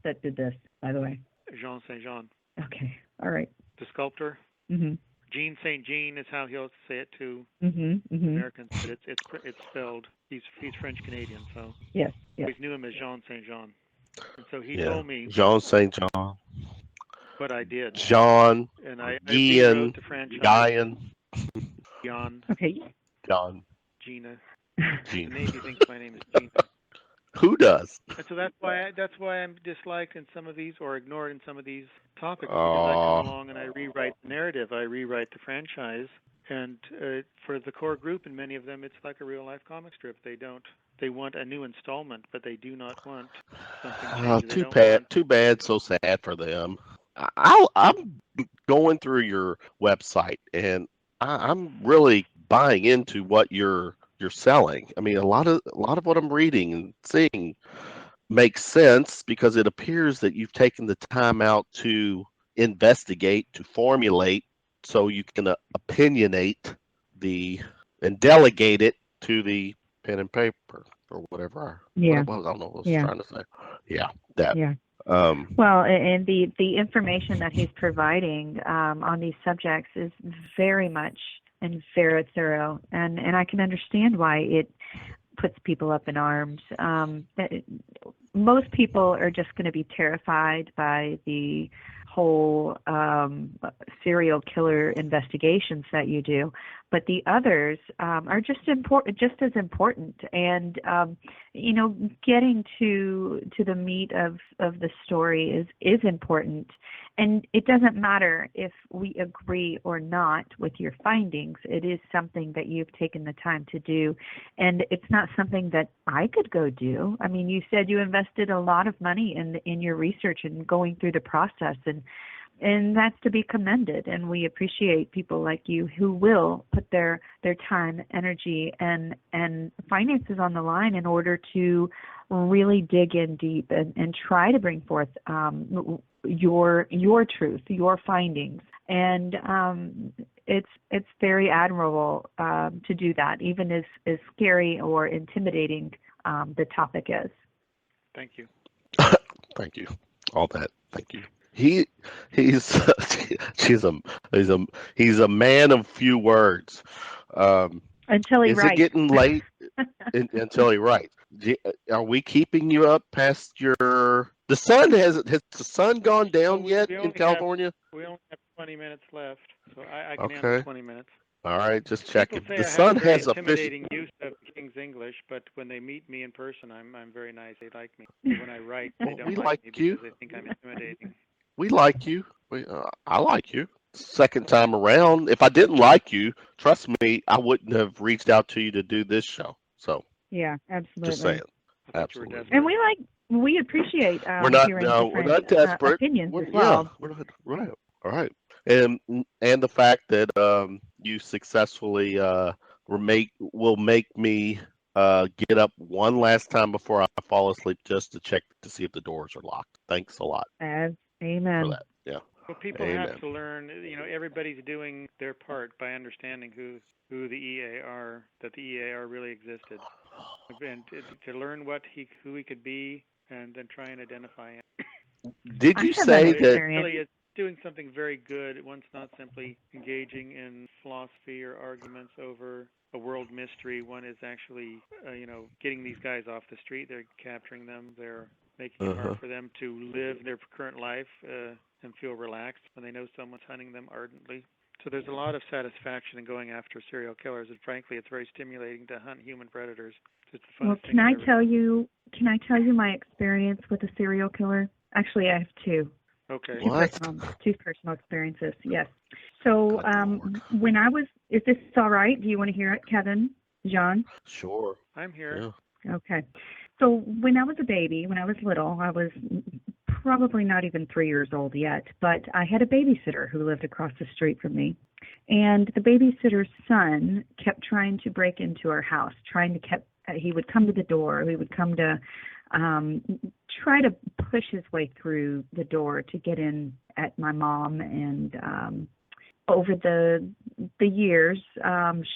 that did this, by the way? Jean Saint Jean. Okay. All right. The sculptor. Mm-hmm. Jean Saint Jean is how he'll say it to Americans, but it's spelled. He's French Canadian, so yes. We knew him as Jean Saint Jean, and so he told me Jean Saint Jean. What I did. John. And I Gian. rewrote the franchise. Gian. Okay. John. Gina. Gina. The Navy thinks my name is Gina. Who does? And so that's why I'm disliked in some of these or ignored in some of these topics, because I come along and I rewrite the narrative, I rewrite the franchise, and for the core group, and many of them, it's like a real life comic strip. They want a new installment, but they do not want something changed. Too bad. So sad for them. I'm going through your website, and I'm really buying into what you're selling. I mean, a lot of what I'm reading and seeing makes sense, because it appears that you've taken the time out to investigate, to formulate, so you can opinionate and delegate it to the pen and paper or whatever. Yeah. I don't know what I was trying to say. Yeah. That. Yeah. Well, and the information that he's providing on these subjects is very much and very thorough, and I can understand why it puts people up in arms. Most people are just going to be terrified by the whole serial killer investigations that you do, but the others are just as important. And getting to the meat of the story is important. And it doesn't matter if we agree or not with your findings. It is something that you've taken the time to do, and it's not something that I could go do. I mean, you said you invested a lot of money in your research and going through the process, and that's to be commended. And we appreciate people like you who will put their time, energy, and finances on the line in order to really dig in deep and try to bring forth your truth, your findings. And it's very admirable to do that, even as scary or intimidating the topic is. Thank you. Thank you. All that. Thank you. He's a man of few words. Until he writes. Is it getting late? Until he writes. Are we keeping you up past your? The sun has the sun gone down yet in California? We only have 20 minutes left, so I can handle 20 minutes. All right, just checking. The sun has intimidating use of King's English, but when they meet me in person, I'm very nice. They like me. When I write, they don't like me because they think I'm intimidating. We like you. I like you. Second time around. If I didn't like you, trust me, I wouldn't have reached out to you to do this show. So yeah, absolutely. Just saying. Absolutely. And we appreciate we're not desperate. Opinions as well. Yeah, we're not, right. All right. And the fact that you successfully will make me get up one last time before I fall asleep just to check to see if the doors are locked. Thanks a lot. Amen. For that. Yeah. Well, people have to learn. Everybody's doing their part by understanding who the EA are, that the EAR really existed, and to learn who he could be, and then try and identify him. Did you say that? Really, it's doing something very good. One's not simply engaging in philosophy or arguments over a world mystery. One is actually, getting these guys off the street. They're capturing them. They're making it hard for them to live their current life. and feel relaxed when they know someone's hunting them ardently. So there's a lot of satisfaction in going after serial killers, and frankly, it's very stimulating to hunt human predators. It's the funnest thing can I I've ever tell done. you? Can I tell you my experience with a serial killer? Actually, I have two. Okay. What? Two personal experiences. Yes. So Good Lord. when I was, is this all right? Do you want to hear it, Kevin, John? Sure. I'm here. Yeah. Okay. So when I was a baby, when I was little, I was probably not even 3 years old yet, but I had a babysitter who lived across the street from me. And the babysitter's son kept trying to break into our house, he would come to the door, he would come to try to push his way through the door to get in at my mom. And over the years,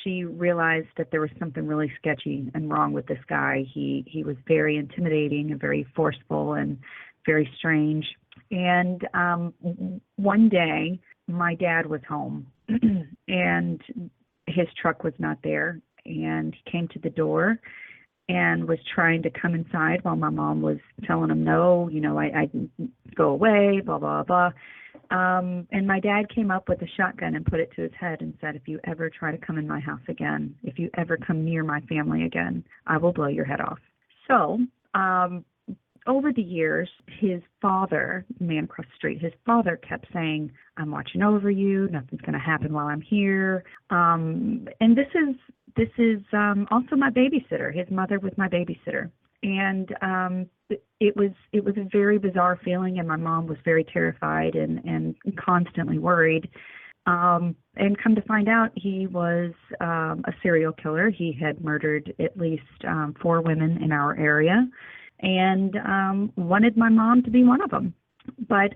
she realized that there was something really sketchy and wrong with this guy. He was very intimidating and very forceful and very strange. And one day, my dad was home, and his truck was not there. And he came to the door and was trying to come inside while my mom was telling him, no, I go away, blah, blah, blah. And my dad came up with a shotgun and put it to his head and said, if you ever try to come in my house again, if you ever come near my family again, I will blow your head off. So over the years, his father, the man across the street, his father kept saying, I'm watching over you. Nothing's going to happen while I'm here. And this is also my babysitter. His mother was my babysitter. And it was a very bizarre feeling, and my mom was very terrified and constantly worried. And come to find out, he was a serial killer. He had murdered at least 4 women in our area, and wanted my mom to be one of them. But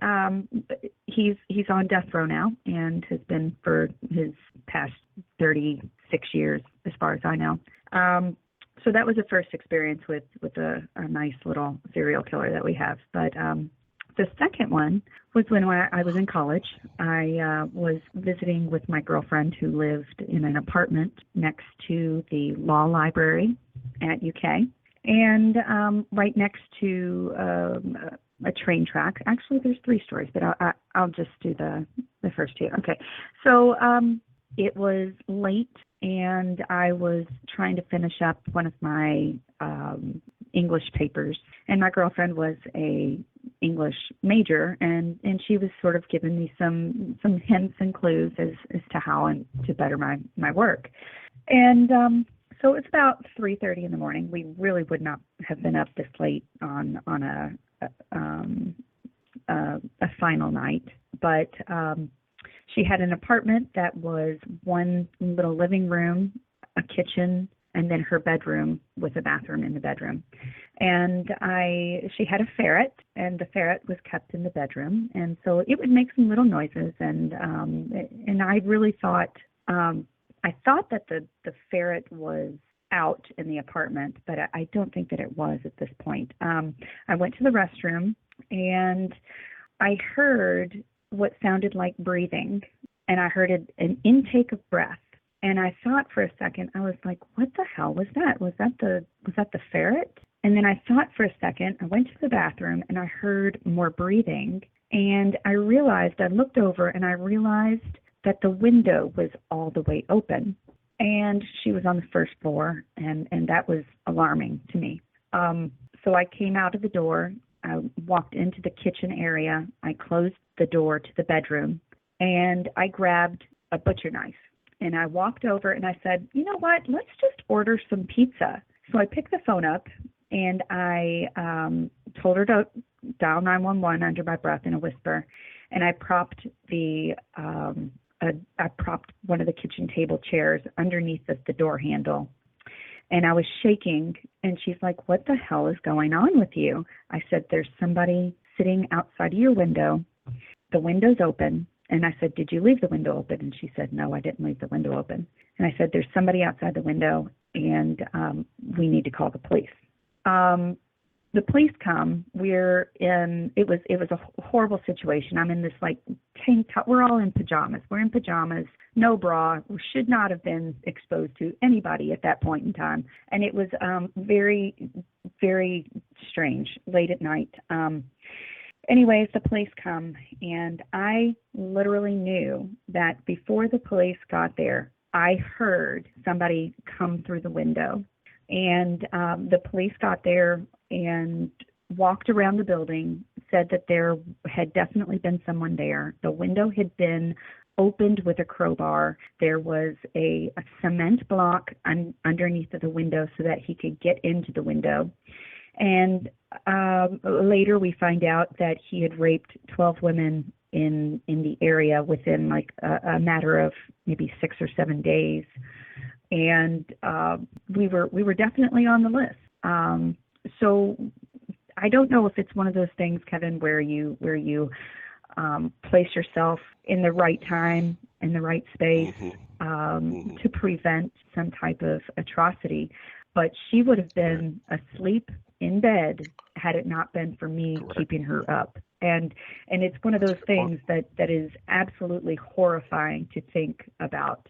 he's on death row now, and has been for his past 36 years, as far as I know. So that was the first experience with a nice little serial killer that we have. But the second one was when I was in college. I was visiting with my girlfriend who lived in an apartment next to the law library at UK, and right next to a train track. Actually, there's 3 stories, but I'll just do the first 2. Okay, so it was late, and I was trying to finish up one of my English papers, and my girlfriend was a English major, and she was sort of giving me some hints and clues as to how and to better my work. And so it's about 3:30 in the morning. We really would not have been up this late on a final night, but she had an apartment that was one little living room, a kitchen, and then her bedroom with a bathroom in the bedroom. And she had a ferret, and the ferret was kept in the bedroom, and so it would make some little noises. And I really thought, I thought that the ferret was out in the apartment, but I don't think that it was at this point. I went to the restroom, and I heard what sounded like breathing, and I heard an intake of breath. And I thought for a second, I was like, what the hell was that? Was that the ferret? And then I thought for a second, I went to the bathroom, and I heard more breathing. And I looked over, and I realized that the window was all the way open. And she was on the first floor, and that was alarming to me. So I came out of the door. I walked into the kitchen area. I closed the door to the bedroom, and I grabbed a butcher knife. And I walked over, and I said, you know what? Let's just order some pizza. So I picked the phone up, and I told her to dial 911 under my breath in a whisper. And I propped I propped one of the kitchen table chairs underneath the door handle. And I was shaking, and she's like, what the hell is going on with you? I said, there's somebody sitting outside of your window. The window's open. And I said, did you leave the window open? And she said, no, I didn't leave the window open. And I said, there's somebody outside the window, and we need to call the police. The police come. It was a horrible situation. I'm in this like tank top. We're all in pajamas. We're in pajamas, no bra. We should not have been exposed to anybody at that point in time. And it was very, very strange, late at night. anyways, the police come, and I literally knew that before the police got there, I heard somebody come through the window. And the police got there and walked around the building, said that there had definitely been someone there. The window had been opened with a crowbar. There was a cement block underneath of the window so that he could get into the window. And later we find out that he had raped 12 women in the area within like a matter of maybe 6 or 7 days. And we were definitely on the list. So I don't know if it's one of those things, Kevin, where you place yourself in the right time, in the right space, to prevent some type of atrocity. But she would have been asleep in bed had it not been for me keeping her up. And it's one of those things that is absolutely horrifying to think about.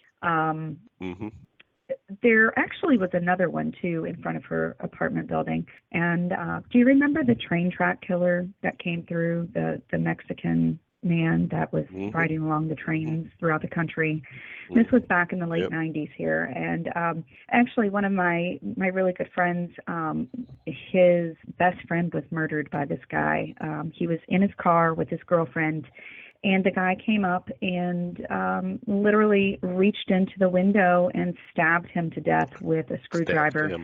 There actually was another one, too, in front of her apartment building. And do you remember the train track killer that came through, the Mexican man that was riding along the trains throughout the country? This was back in the late 90s here. And actually, one of my really good friends, his best friend was murdered by this guy. He was in his car with his girlfriend. And the guy came up and literally reached into the window and stabbed him to death with a screwdriver.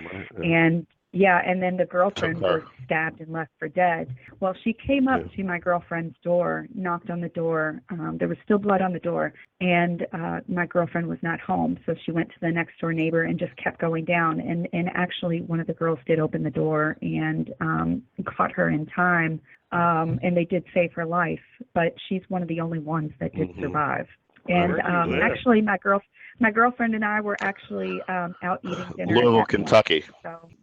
And then the girlfriend was stabbed and left for dead. Well, she came up to my girlfriend's door, knocked on the door. There was still blood on the door, and my girlfriend was not home. So she went to the next door neighbor and just kept going down. And actually, one of the girls did open the door and caught her in time. And they did save her life, but she's one of the only ones that did survive. And actually, my girlfriend and I were actually out eating dinner. Louisville, Kentucky.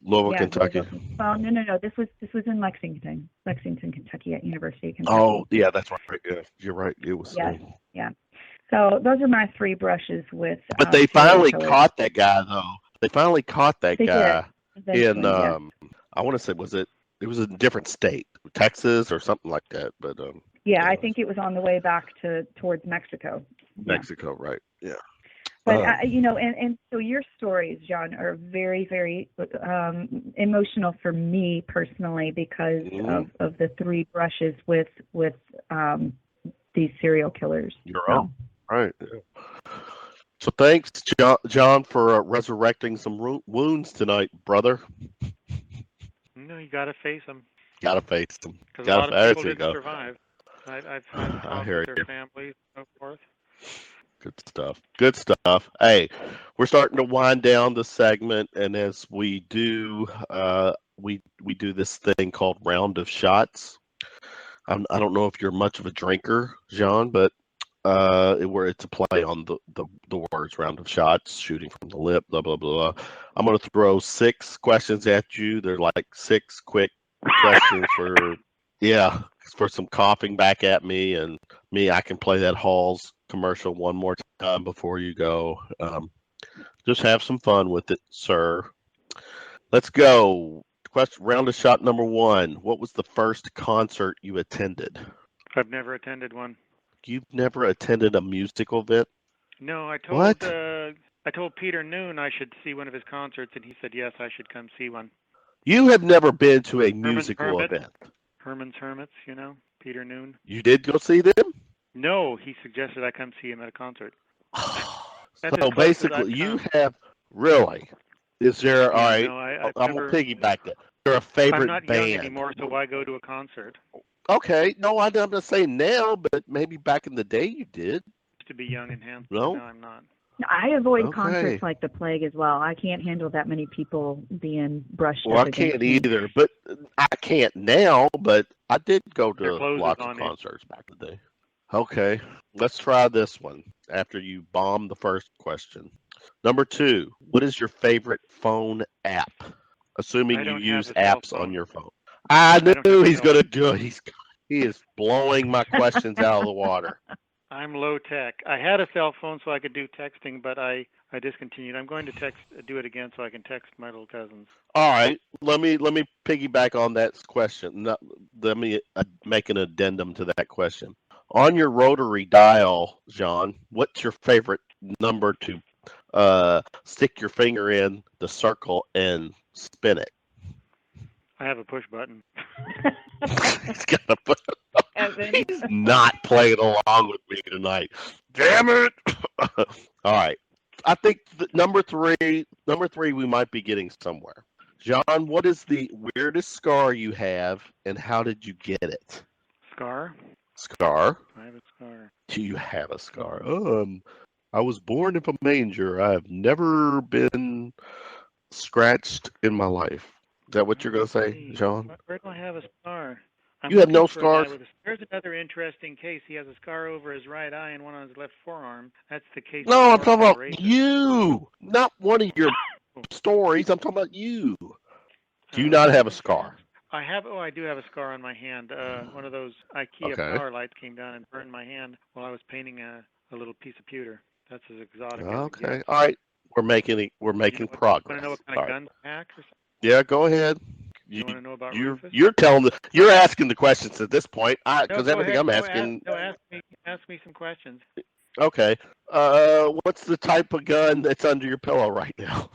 Louisville, Kentucky. Well, no. This was in Lexington, Kentucky, at University of Kentucky. Oh, yeah, that's right. Yeah, you're right. It was. Yeah. So those are my 3 brushes with. But they finally caught that guy, though. They finally caught that guy in. I want to say, it was a different state, Texas or something like that. But I think it was on the way back towards Mexico. Mexico, right? Yeah. But and so your stories, John, are very, very emotional for me personally because of the 3 brushes with these serial killers. You're right. Yeah. So thanks, John, for resurrecting some wounds tonight, brother. No, you got to face them. Got to face them. Because a lot of people didn't survive. I've had I hear with their families and so forth. Good stuff. Hey, we're starting to wind down the segment, and as we do, we do this thing called Round of Shots. I don't know if you're much of a drinker, Jean, but where it's a play on the words Round of Shots, shooting from the lip, blah, blah, blah. I'm going to throw 6 questions at you. They're like 6 quick questions for some coughing back at me, and I can play that Halls commercial one more time before you go. Just have some fun with it, sir. Let's go. Round of shot number 1. What was the first concert you attended? I've never attended one. You've never attended a musical event? No, I told Peter Noon I should see one of his concerts, and he said yes, I should come see one. You have never been to a musical event? Herman's Hermits, Peter Noon. You did go see them? No, he suggested I come see him at a concert. So basically, you have really. Is there? All right, I'm gonna piggyback that. Your a favorite I'm not band? young anymore, so why go to a concert? Okay, no, I'm not saying now, but maybe back in the day you did. To be young and handsome. No, I'm not. I avoid concerts like the plague as well. I can't handle that many people being brushed up. Well, I can't either, but I can't now. But I did go to lots of concerts back in the day. Okay, let's try this one after you bomb the first question. Number 2, what is your favorite phone app? Assuming you use apps on your phone. I knew he's going to do it. He is blowing my questions out of the water. I'm low tech. I had a cell phone so I could do texting, but I discontinued. I'm going to do it again so I can text my little cousins. All right. Let me piggyback on that question. let me make an addendum to that question. On your rotary dial, John, what's your favorite number to stick your finger in the circle and spin it? I have a push button. He's got a He's not playing along with me tonight. Damn it! All right. I think number three, we might be getting somewhere. John, what is the weirdest scar you have, and how did you get it? Scar? Scar? I have a scar. Do you have a scar? I was born in a manger. I've never been scratched in my life. Is that what you're going to say, John? Where do I have a scar? You have no scars? There's another interesting case. He has a scar over his right eye and one on his left forearm. That's the case. No, I'm talking about you, not one of your stories. I'm talking about you. Do you not have a scar? I have. Oh, I do have a scar on my hand. One of those IKEA power lights came down and burned my hand while I was painting a little piece of pewter. That's as exotic as it gets. All right. We're making progress. Want to know what kind of gun to pack or something? Yeah, go ahead. You want to know about Rufus? You're asking the questions at this point. Because everything I'm asking. Ask me some questions. Okay. What's the type of gun that's under your pillow right now?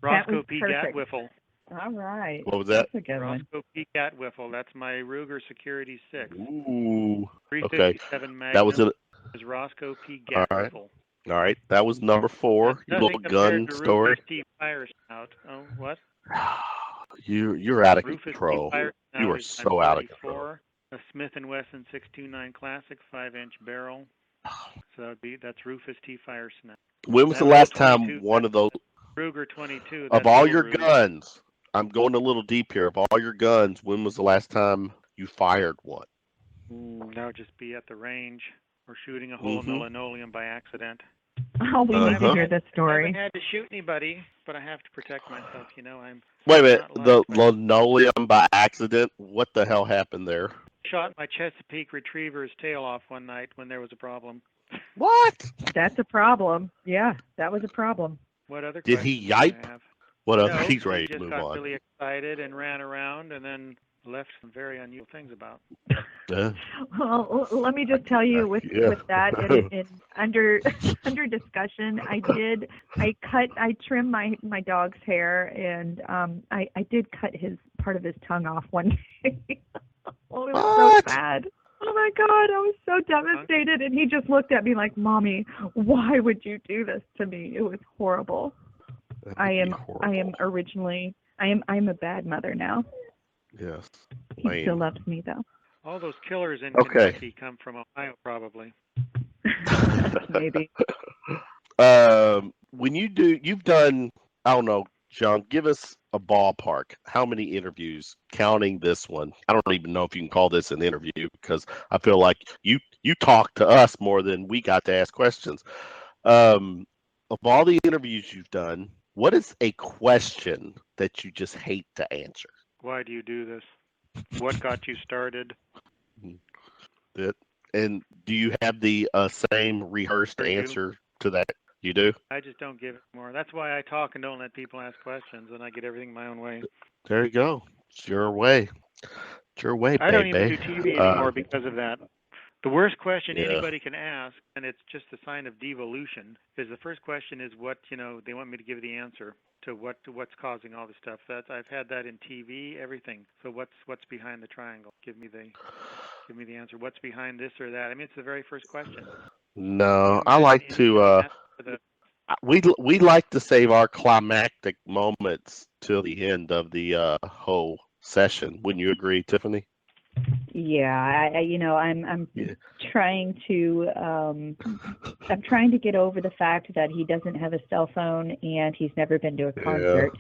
Roscoe P. Gatwiffle. All right. What was that? That's a good one. Roscoe P. Gatwiffle. That's my Ruger Security 6. Ooh. 357 Magnum. That was is Roscoe P. Gatwiffle. All right. That was number 4. Your little gun story. Oh, what? You're out of Rufus control. You are so out of control. A Smith & Wesson 629 Classic 5-inch barrel. So that's Rufus T. Firesnap. When was the last time one of those Ruger 22 of all your guns? I'm going a little deep here. Of all your guns, when was the last time you fired one? That would just be at the range or shooting a hole in the linoleum by accident. Oh, we need to hear this story. I haven't had to shoot anybody, but I have to protect myself. Wait a minute. The linoleum by accident? What the hell happened there? Shot my Chesapeake Retriever's tail off one night when there was a problem. What? That's a problem. Yeah, that was a problem. What other? Did he yipe? What other? No, he's ready to move on. He just got really excited and ran around and then left some very unusual things about. Well, let me just tell you with that in under discussion, I trimmed my dog's hair, and I did cut part of his tongue off one day. Oh, it was so bad. Oh my God, I was so devastated, and he just looked at me like, "Mommy, why would you do this to me?" It was horrible. I'm a bad mother now. Yes. He still loves me though. All those killers in Kentucky come from Ohio, probably. Maybe. When you've done, I don't know, John, give us a ballpark. How many interviews, counting this one? I don't even know if you can call this an interview because I feel like you talk to us more than we got to ask questions. Of all the interviews you've done, what is a question that you just hate to answer? Why do you do this? What got you started? And do you have the same rehearsed answer to that? You do? I just don't give it more. That's why I talk and don't let people ask questions, and I get everything my own way. There you go. It's your way. It's your way, baby. I don't even do TV anymore because of that. The worst question anybody can ask, and it's just a sign of devolution, is the first question is what, they want me to give the answer to what's causing all this stuff. I've had that in TV, everything. So what's behind the triangle? Give me the answer. What's behind this or that? I mean, it's the very first question. No, I like to we like to save our climactic moments till the end of the whole session. Wouldn't you agree, Tiffany? Yeah, I'm trying to get over the fact that he doesn't have a cell phone and he's never been to a concert,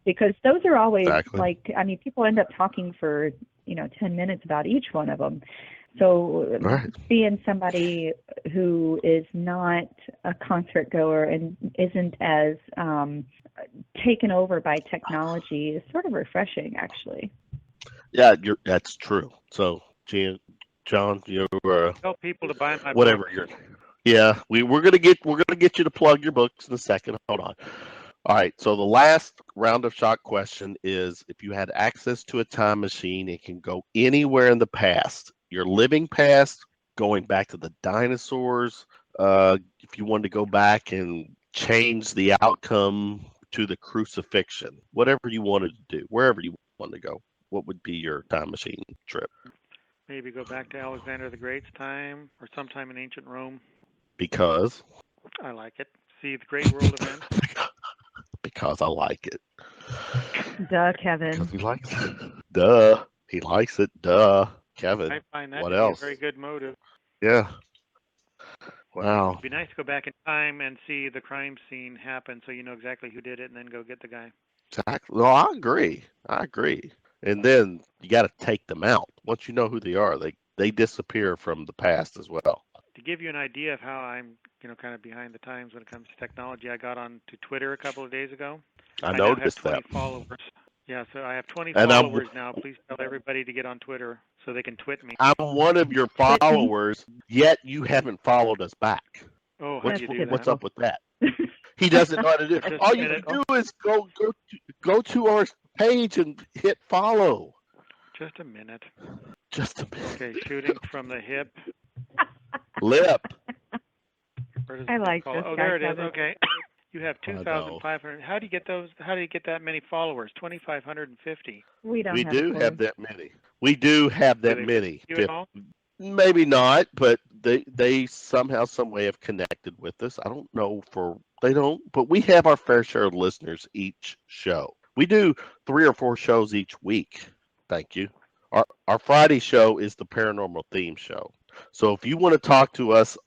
because those are always people end up talking for 10 minutes about each one of them. So being somebody who is not a concert goer and isn't as taken over by technology is sort of refreshing, actually. Yeah, that's true. So, John, you're tell people to buy my whatever books. you're. Yeah, we're gonna get you to plug your books in a second. Hold on. All right. So the last round of shot question is: if you had access to a time machine, it can go anywhere in the past. Your living past, going back to the dinosaurs. If you wanted to go back and change the outcome to the crucifixion, whatever you wanted to do, wherever you wanted to go, what would be your time machine trip? Maybe go back to Alexander the Great's time or sometime in ancient Rome. Because I like it. See the great world events. because I like it. Duh, Because Kevin. he likes it. Duh. He likes it. Duh. Kevin. I find that What to be else? a very good motive. Yeah. Wow. It'd be nice to go back in time and see the crime scene happen so you know exactly who did it and then go get the guy. Exactly. No, I agree. I agree. And then you got to take them out. Once you know who they are, they disappear from the past as well. To give you an idea of how I'm, kind of behind the times when it comes to technology, I got on to Twitter a couple of days ago. I now have noticed 20 that. followers. Yeah, so I have 20 And followers now. Please tell everybody to get on Twitter so they can twit me. I'm one of your followers, yet you haven't followed us back. Oh, how do you do that? What's up with that? He doesn't know how to do it. Just All a you minute. can do is go to our page and hit follow. Just a minute. Just a minute. Okay, shooting from the hip. Lip. I like this Oh, guy, there it is. Kevin. Okay. You have 2,500. How do you get those? How do you get that many followers? 2,550. We don't We have do a clue. have that many. We do have that Do they many. You at all? Maybe not, but they somehow, some way have connected with us. I don't know they don't, but we have our fair share of listeners each show. We do 3 or 4 shows each week. Thank you. Our Friday show is the paranormal theme show. So if you want to talk to us,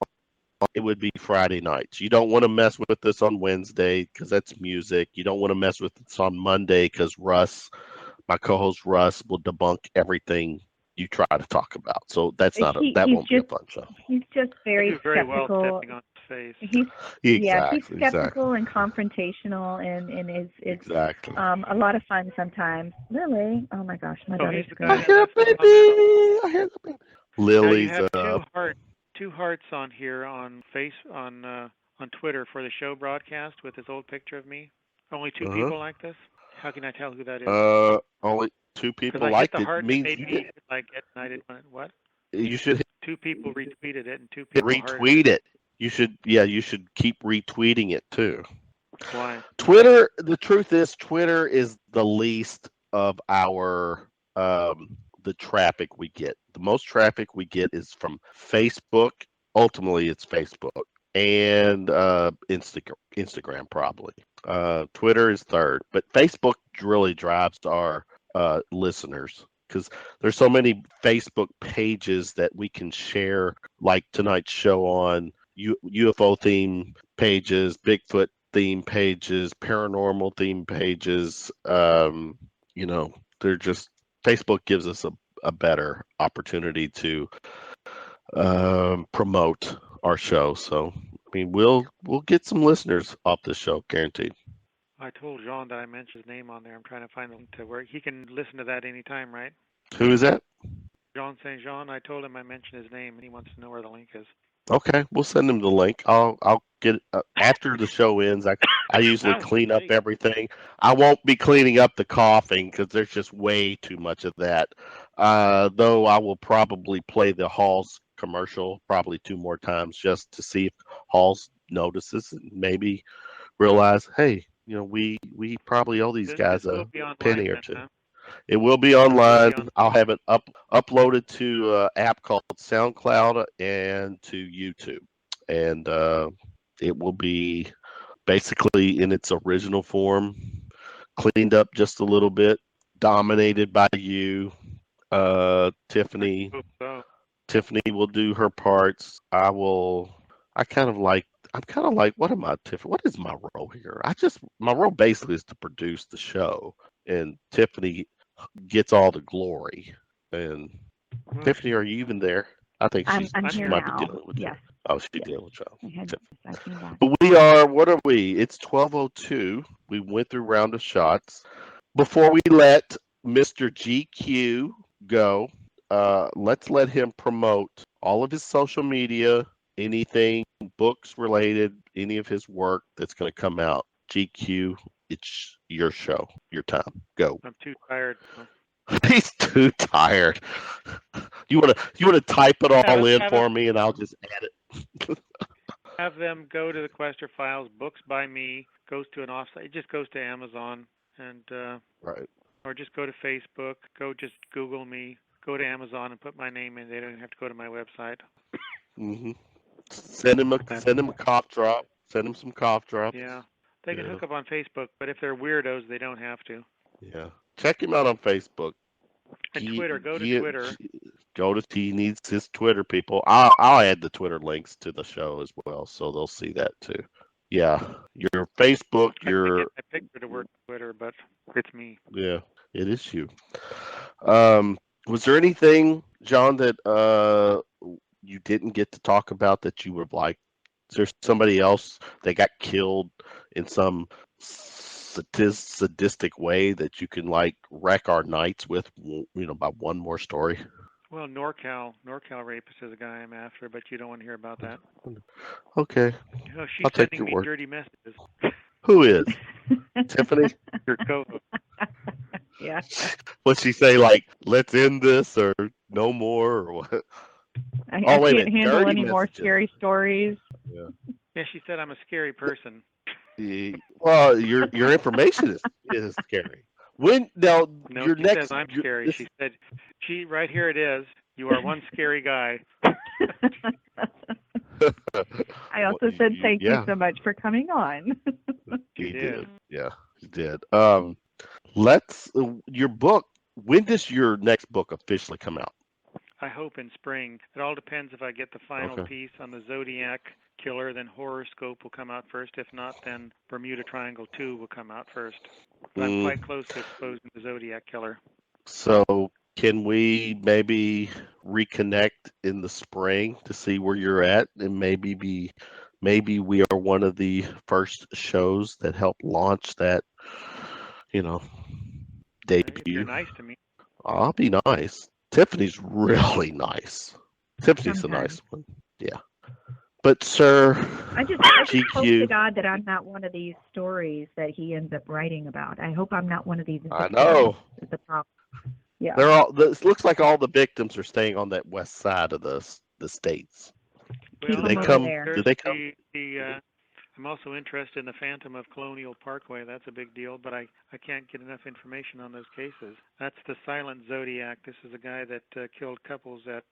it would be Friday nights. You don't want to mess with us on Wednesday because that's music. You don't want to mess with us on Monday because my co-host Russ, will debunk everything you try to talk about. So that won't be a fun show. He's just very very well skeptical. stepping on his face. He's skeptical and confrontational, and it's exactly a lot of fun sometimes. Lily, oh my gosh, my daughter's I hear the baby. Lily's now you have two hearts on here on Twitter for the show broadcast with this old picture of me. Only 2 people like this. How can I tell who that is? Only 2 people I liked hit the it. heart Means made you me like it, and I didn't want it. What? You should hit 2 people retweeted it, and 2 people retweet it. You should keep retweeting it too. Why? Twitter. The truth is, Twitter is the least of our the traffic we get. The most traffic we get is from Facebook. Ultimately, it's Facebook and Instagram probably. Twitter is third, but Facebook really drives our listeners because there's so many Facebook pages that we can share, like tonight's show on UFO theme pages, Bigfoot theme pages, paranormal theme pages. They're just, Facebook gives us a better opportunity to promote our show. So I mean, we'll get some listeners off this show, guaranteed. I told Jean that I mentioned his name on there. I'm trying to find the link to where he can listen to that anytime, right? Who is that? Jean St. Jean. I told him I mentioned his name, and he wants to know where the link is. Okay, we'll send him the link. I'll get it after the show ends. I usually clean up everything. I won't be cleaning up the coughing because there's just way too much of that. Though I will probably play the Halls commercial probably 2 more times just to see if Halls notices and maybe realize, hey, we probably owe these guys a penny or 2. Huh? It will be online. I'll have it uploaded to an app called SoundCloud and to YouTube. And it will be basically in its original form, cleaned up just a little bit, dominated by you, Tiffany. Tiffany will do her parts. I'm kind of like, what am I, Tiffany? What is my role here? My role basically is to produce the show, and Tiffany gets all the glory. And Tiffany, are you even there? I think I'm she here might now. be dealing with yes. you. Oh, she's dealing with you. But we are, what are we? It's 12:02. We went through round of shots. Before we let Mr. GQ go, let's let him promote all of his social media, anything books related, any of his work that's going to come out. GQ, it's your show, your time. Go. I'm too tired. He's too tired. You wanna type it all in for me, and I'll just add it. Have them go to the Quester Files, books by me, goes to an offsite. It just goes to Amazon, and Right. or just go to Facebook. Just Google me. Go to Amazon and put my name in. They don't have to go to my website. Mm-hmm. Send him a cough drop. Send him some cough drops. Yeah, they can hook up on Facebook, but if they're weirdos, they don't have to. Yeah. Check him out on Facebook. And Twitter. Go to Twitter. He needs his Twitter, people. I'll add the Twitter links to the show as well, so they'll see that too. Yeah, your Facebook, I get my picture to work on Twitter, but it's me. Yeah, it is you. Was there anything, John, that you didn't get to talk about that you would like? Is there somebody else that got killed in some sadistic way that you can like wreck our nights with, by one more story? Well, NorCal rapist is a guy I'm after, but you don't want to hear about that. Okay. She's sending me dirty messages. Who is? Tiffany? Your co-host. Yeah. What'd she say, like, let's end this or no more or what? I can't handle any more scary stories. Yeah, she said I'm a scary person. Well, your information is scary. Your she next says I'm scary. She said, right here it is. You are one scary guy. I also said thank you so much for coming on. He did. Yeah, he did. Your book, when does your next book officially come out? I hope in spring. It all depends if I get the final piece on the Zodiac Killer, then Horoscope will come out first. If not, then Bermuda Triangle 2 will come out first. But I'm quite close to exposing the Zodiac Killer. So can we maybe reconnect in the spring to see where you're at, and maybe we are one of the first shows that help launch that, debut. You're nice to me. I'll be nice. Tiffany's really nice. Tiffany's a nice one. Yeah. But, sir, I just hope to God that I'm not one of these stories that he ends up writing about. I hope I'm not one of these. I know. Is the problem. Yeah. It looks like all the victims are staying on that west side of the states. Well, do they come? I'm also interested in the Phantom of Colonial Parkway. That's a big deal, but I can't get enough information on those cases. That's the Silent Zodiac. This is a guy that killed couples at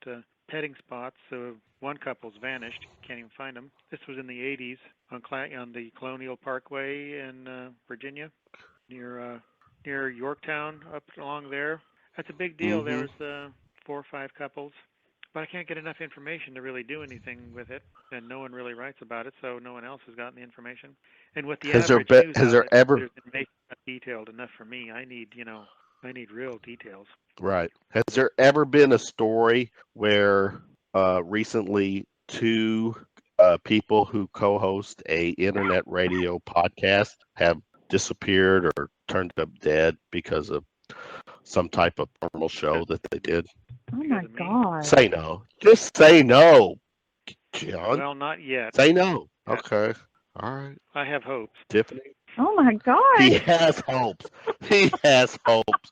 petting spots. So one couple's vanished. Can't even find them. This was in the 80s on the Colonial Parkway in Virginia, near Yorktown, up along there. That's a big deal. Mm-hmm. There was 4 or 5 couples. But I can't get enough information to really do anything with it, and no one really writes about it, so no one else has gotten the information. And with the there's information not detailed enough for me. I need real details. Right. Has there ever been a story where recently 2 people who co-host a internet radio podcast have disappeared or turned up dead because of some type of paranormal show that they did? Oh my God. Say no. Just say no, John. Well, not yet. Say no. Okay. All right. I have hopes. Tiffany? Oh my God. He has hopes. He has hopes.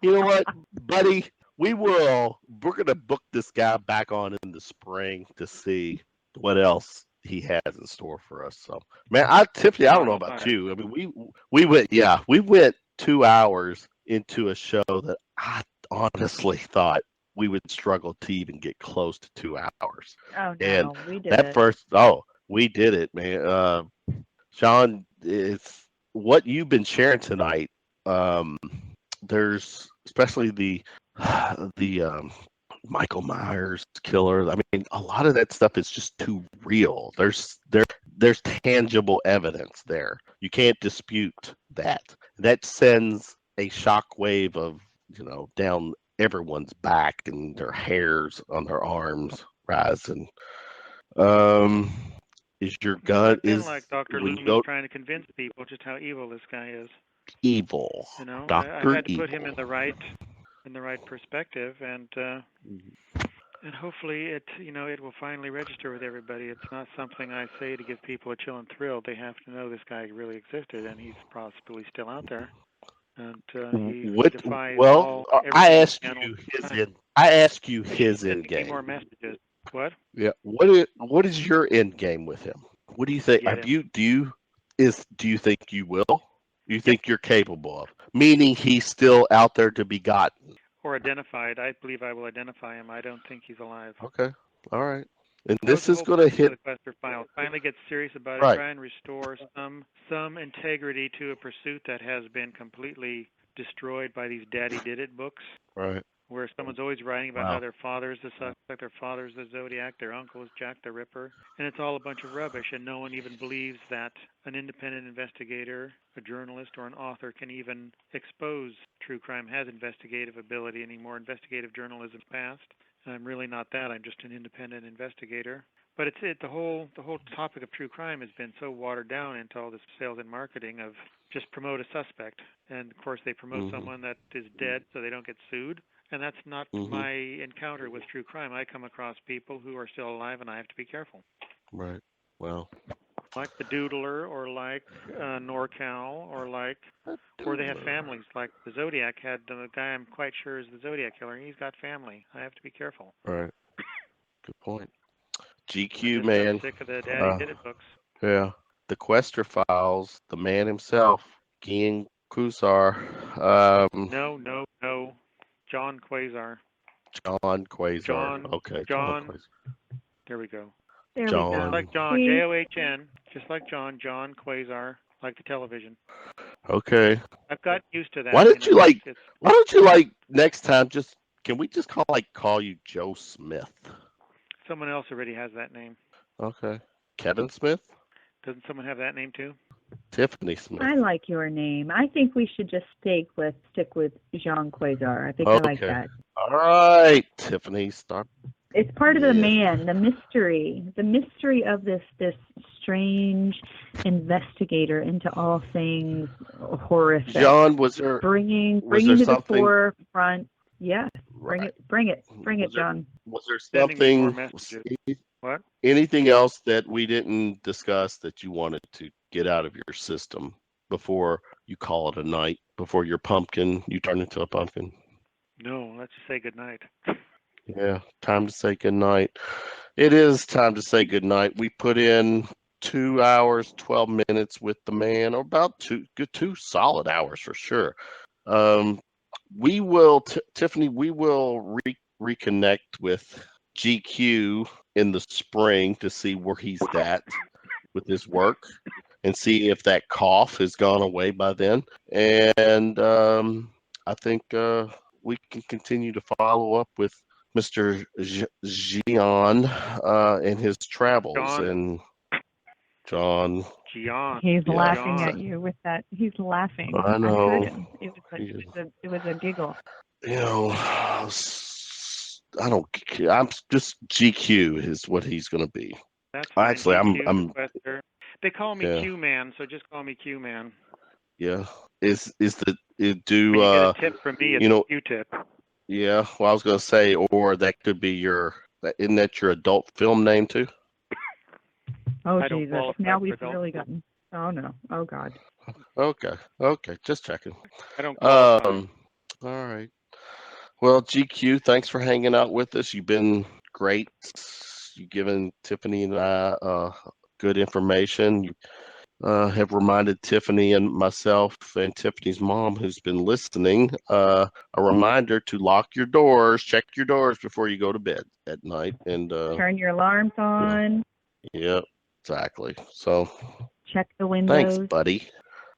You know what, buddy? We're going to book this guy back on in the spring to see what else he has in store for us. So, man, Tiffany, I don't know about you. I mean, we went 2 hours into a show that I honestly thought we would struggle to even get close to 2 hours. Oh, no, and we did it. We did it, man. Sean, it's what you've been sharing tonight. There's especially the Michael Myers killer. I mean, a lot of that stuff is just too real. There's tangible evidence there. You can't dispute that. That sends a shockwave of, down everyone's back, and their hairs on their arms rise. And is your gun like Dr. Loomis trying to convince people just how evil this guy is. Evil. I had to put him in the right perspective, and And hopefully it will finally register with everybody. It's not something I say to give people a chill and thrill. They have to know this guy really existed, and he's possibly still out there. And he defies I everything. ask you his end Give me game. more messages. What? Yeah. What is your end game with him? What do you think? Do you think you will? Do you think you're capable of? Meaning he's still out there to be gotten. Or identified. I believe I will identify him. I don't think he's alive. Okay. All right. And this is going to hit the Quester file. Finally get serious about it. Right. Try and restore some integrity to a pursuit that has been completely destroyed by these Daddy Did It books. Right. Where someone's always writing about how their father's the suspect, their father's the Zodiac, their uncle is Jack the Ripper, and it's all a bunch of rubbish, and no one even believes that an independent investigator, a journalist, or an author can even expose true crime, has investigative ability anymore. Investigative journalism passed, and I'm really not that. I'm just an independent investigator. But the whole topic of true crime has been so watered down into all this sales and marketing of just promote a suspect, and of course they promote someone that is dead so they don't get sued. And that's not my encounter with true crime. I come across people who are still alive, and I have to be careful. Right. Well. Like the Doodler, or like NorCal, or they have families. Like the Zodiac had the guy I'm quite sure is the Zodiac killer. He's got family. I have to be careful. Right. Good point. GQ, man. Sick of the Daddy Did It books. Yeah. The Quester files. The man himself, Gian Quasar. No. Gian Quasar. Gian Quasar. Okay. John. There we go. There John. we go. Just like John, John, just like John Quasar, like the television. Okay. I've gotten used to that. Why don't you like next time can we just call you Joe Smith? Someone else already has that name. Okay. Kevin Smith? Doesn't someone have that name too? Tiffany Smith. I like your name. I think we should just stick with Gian Quasar. I think I like that. All right, Tiffany, start. It's part of the the mystery of this strange investigator into all things horrific. John, was there bringing there to something, the forefront? Yes, right. bring it, John. Was there something? What? Anything else that we didn't discuss that you wanted to get out of your system before you call it a night? Before you turn into a pumpkin? No, let's just say good night. Yeah, time to say good night. It is time to say good night. We put in 2 hours, 12 minutes with the man, or about two solid hours for sure. We will, Tiffany, we will reconnect with GQ in the spring to see where he's at with his work and see if that cough has gone away by then. And I think we can continue to follow up with Mr. Gian and his travels. John. He's laughing at you with that. He's laughing. I know. I heard him. It was a giggle. You know, I don't care. I'm just GQ is what he's going to be. That's fine. Actually, I'm. They call me Q Man, so just call me Q Man. Yeah. Get a tip from me? It's a Q tip. Yeah. Well, I was going to say, or that could be isn't that your adult film name too? Oh Jesus! Now we've really gotten. Oh no! Oh God. Okay. Just checking. I don't. All right. Well, GQ, thanks for hanging out with us. You've been great. You've given Tiffany and I good information. You have reminded Tiffany and myself and Tiffany's mom, who's been listening, a reminder to lock your doors, check your doors before you go to bed at night, and turn your alarms on. Yeah, exactly. So check the windows.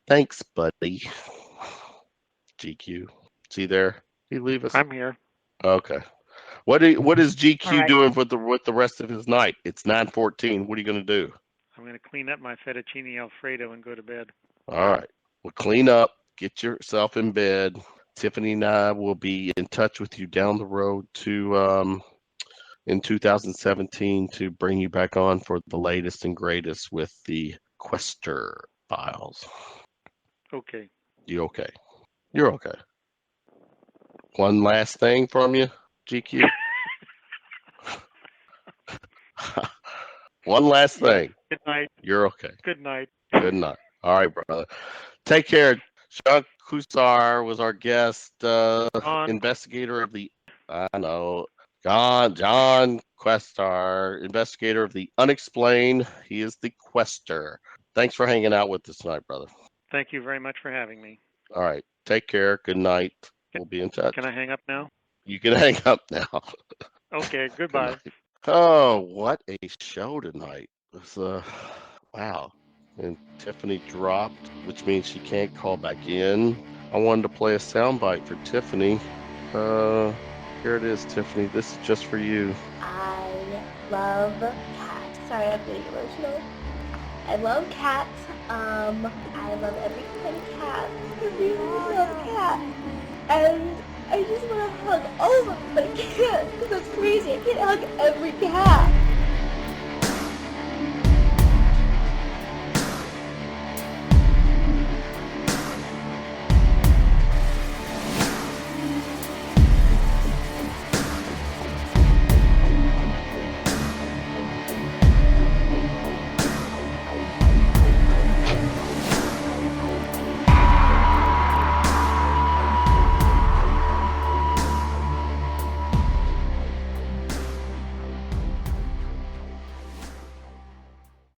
Thanks, buddy. GQ, see there? He leave us. I'm here. Okay. What is GQ doing with the rest of his night? It's 9:14. What are you going to do? I'm going to clean up my fettuccine Alfredo and go to bed. All right. Well, clean up. Get yourself in bed. Tiffany and I will be in touch with you down the road in 2017 to bring you back on for the latest and greatest with the Quester files. Okay. You okay? You're okay. One last thing from you, GQ. One last Yes. thing. Good night. You're okay. Good night. Good night. All right, brother. Take care. Gian Quasar was our guest, investigator of the, I know, Gian Quasar, investigator of the Unexplained. He is the quester. Thanks for hanging out with us tonight, brother. Thank you very much for having me. All right. Take care. Good night. We'll be in touch. Can I hang up now? You can hang up now. Okay, goodbye. Oh, what a show tonight. It was, wow. And Tiffany dropped, which means she can't call back in. I wanted to play a soundbite for Tiffany. Here it is, Tiffany. This is just for you. I love cats. Sorry, I'm getting emotional. I love cats. I love every kind of cat. I really love cats. And I just want to hug all of them, but I can't because that's crazy. I can't hug every cat.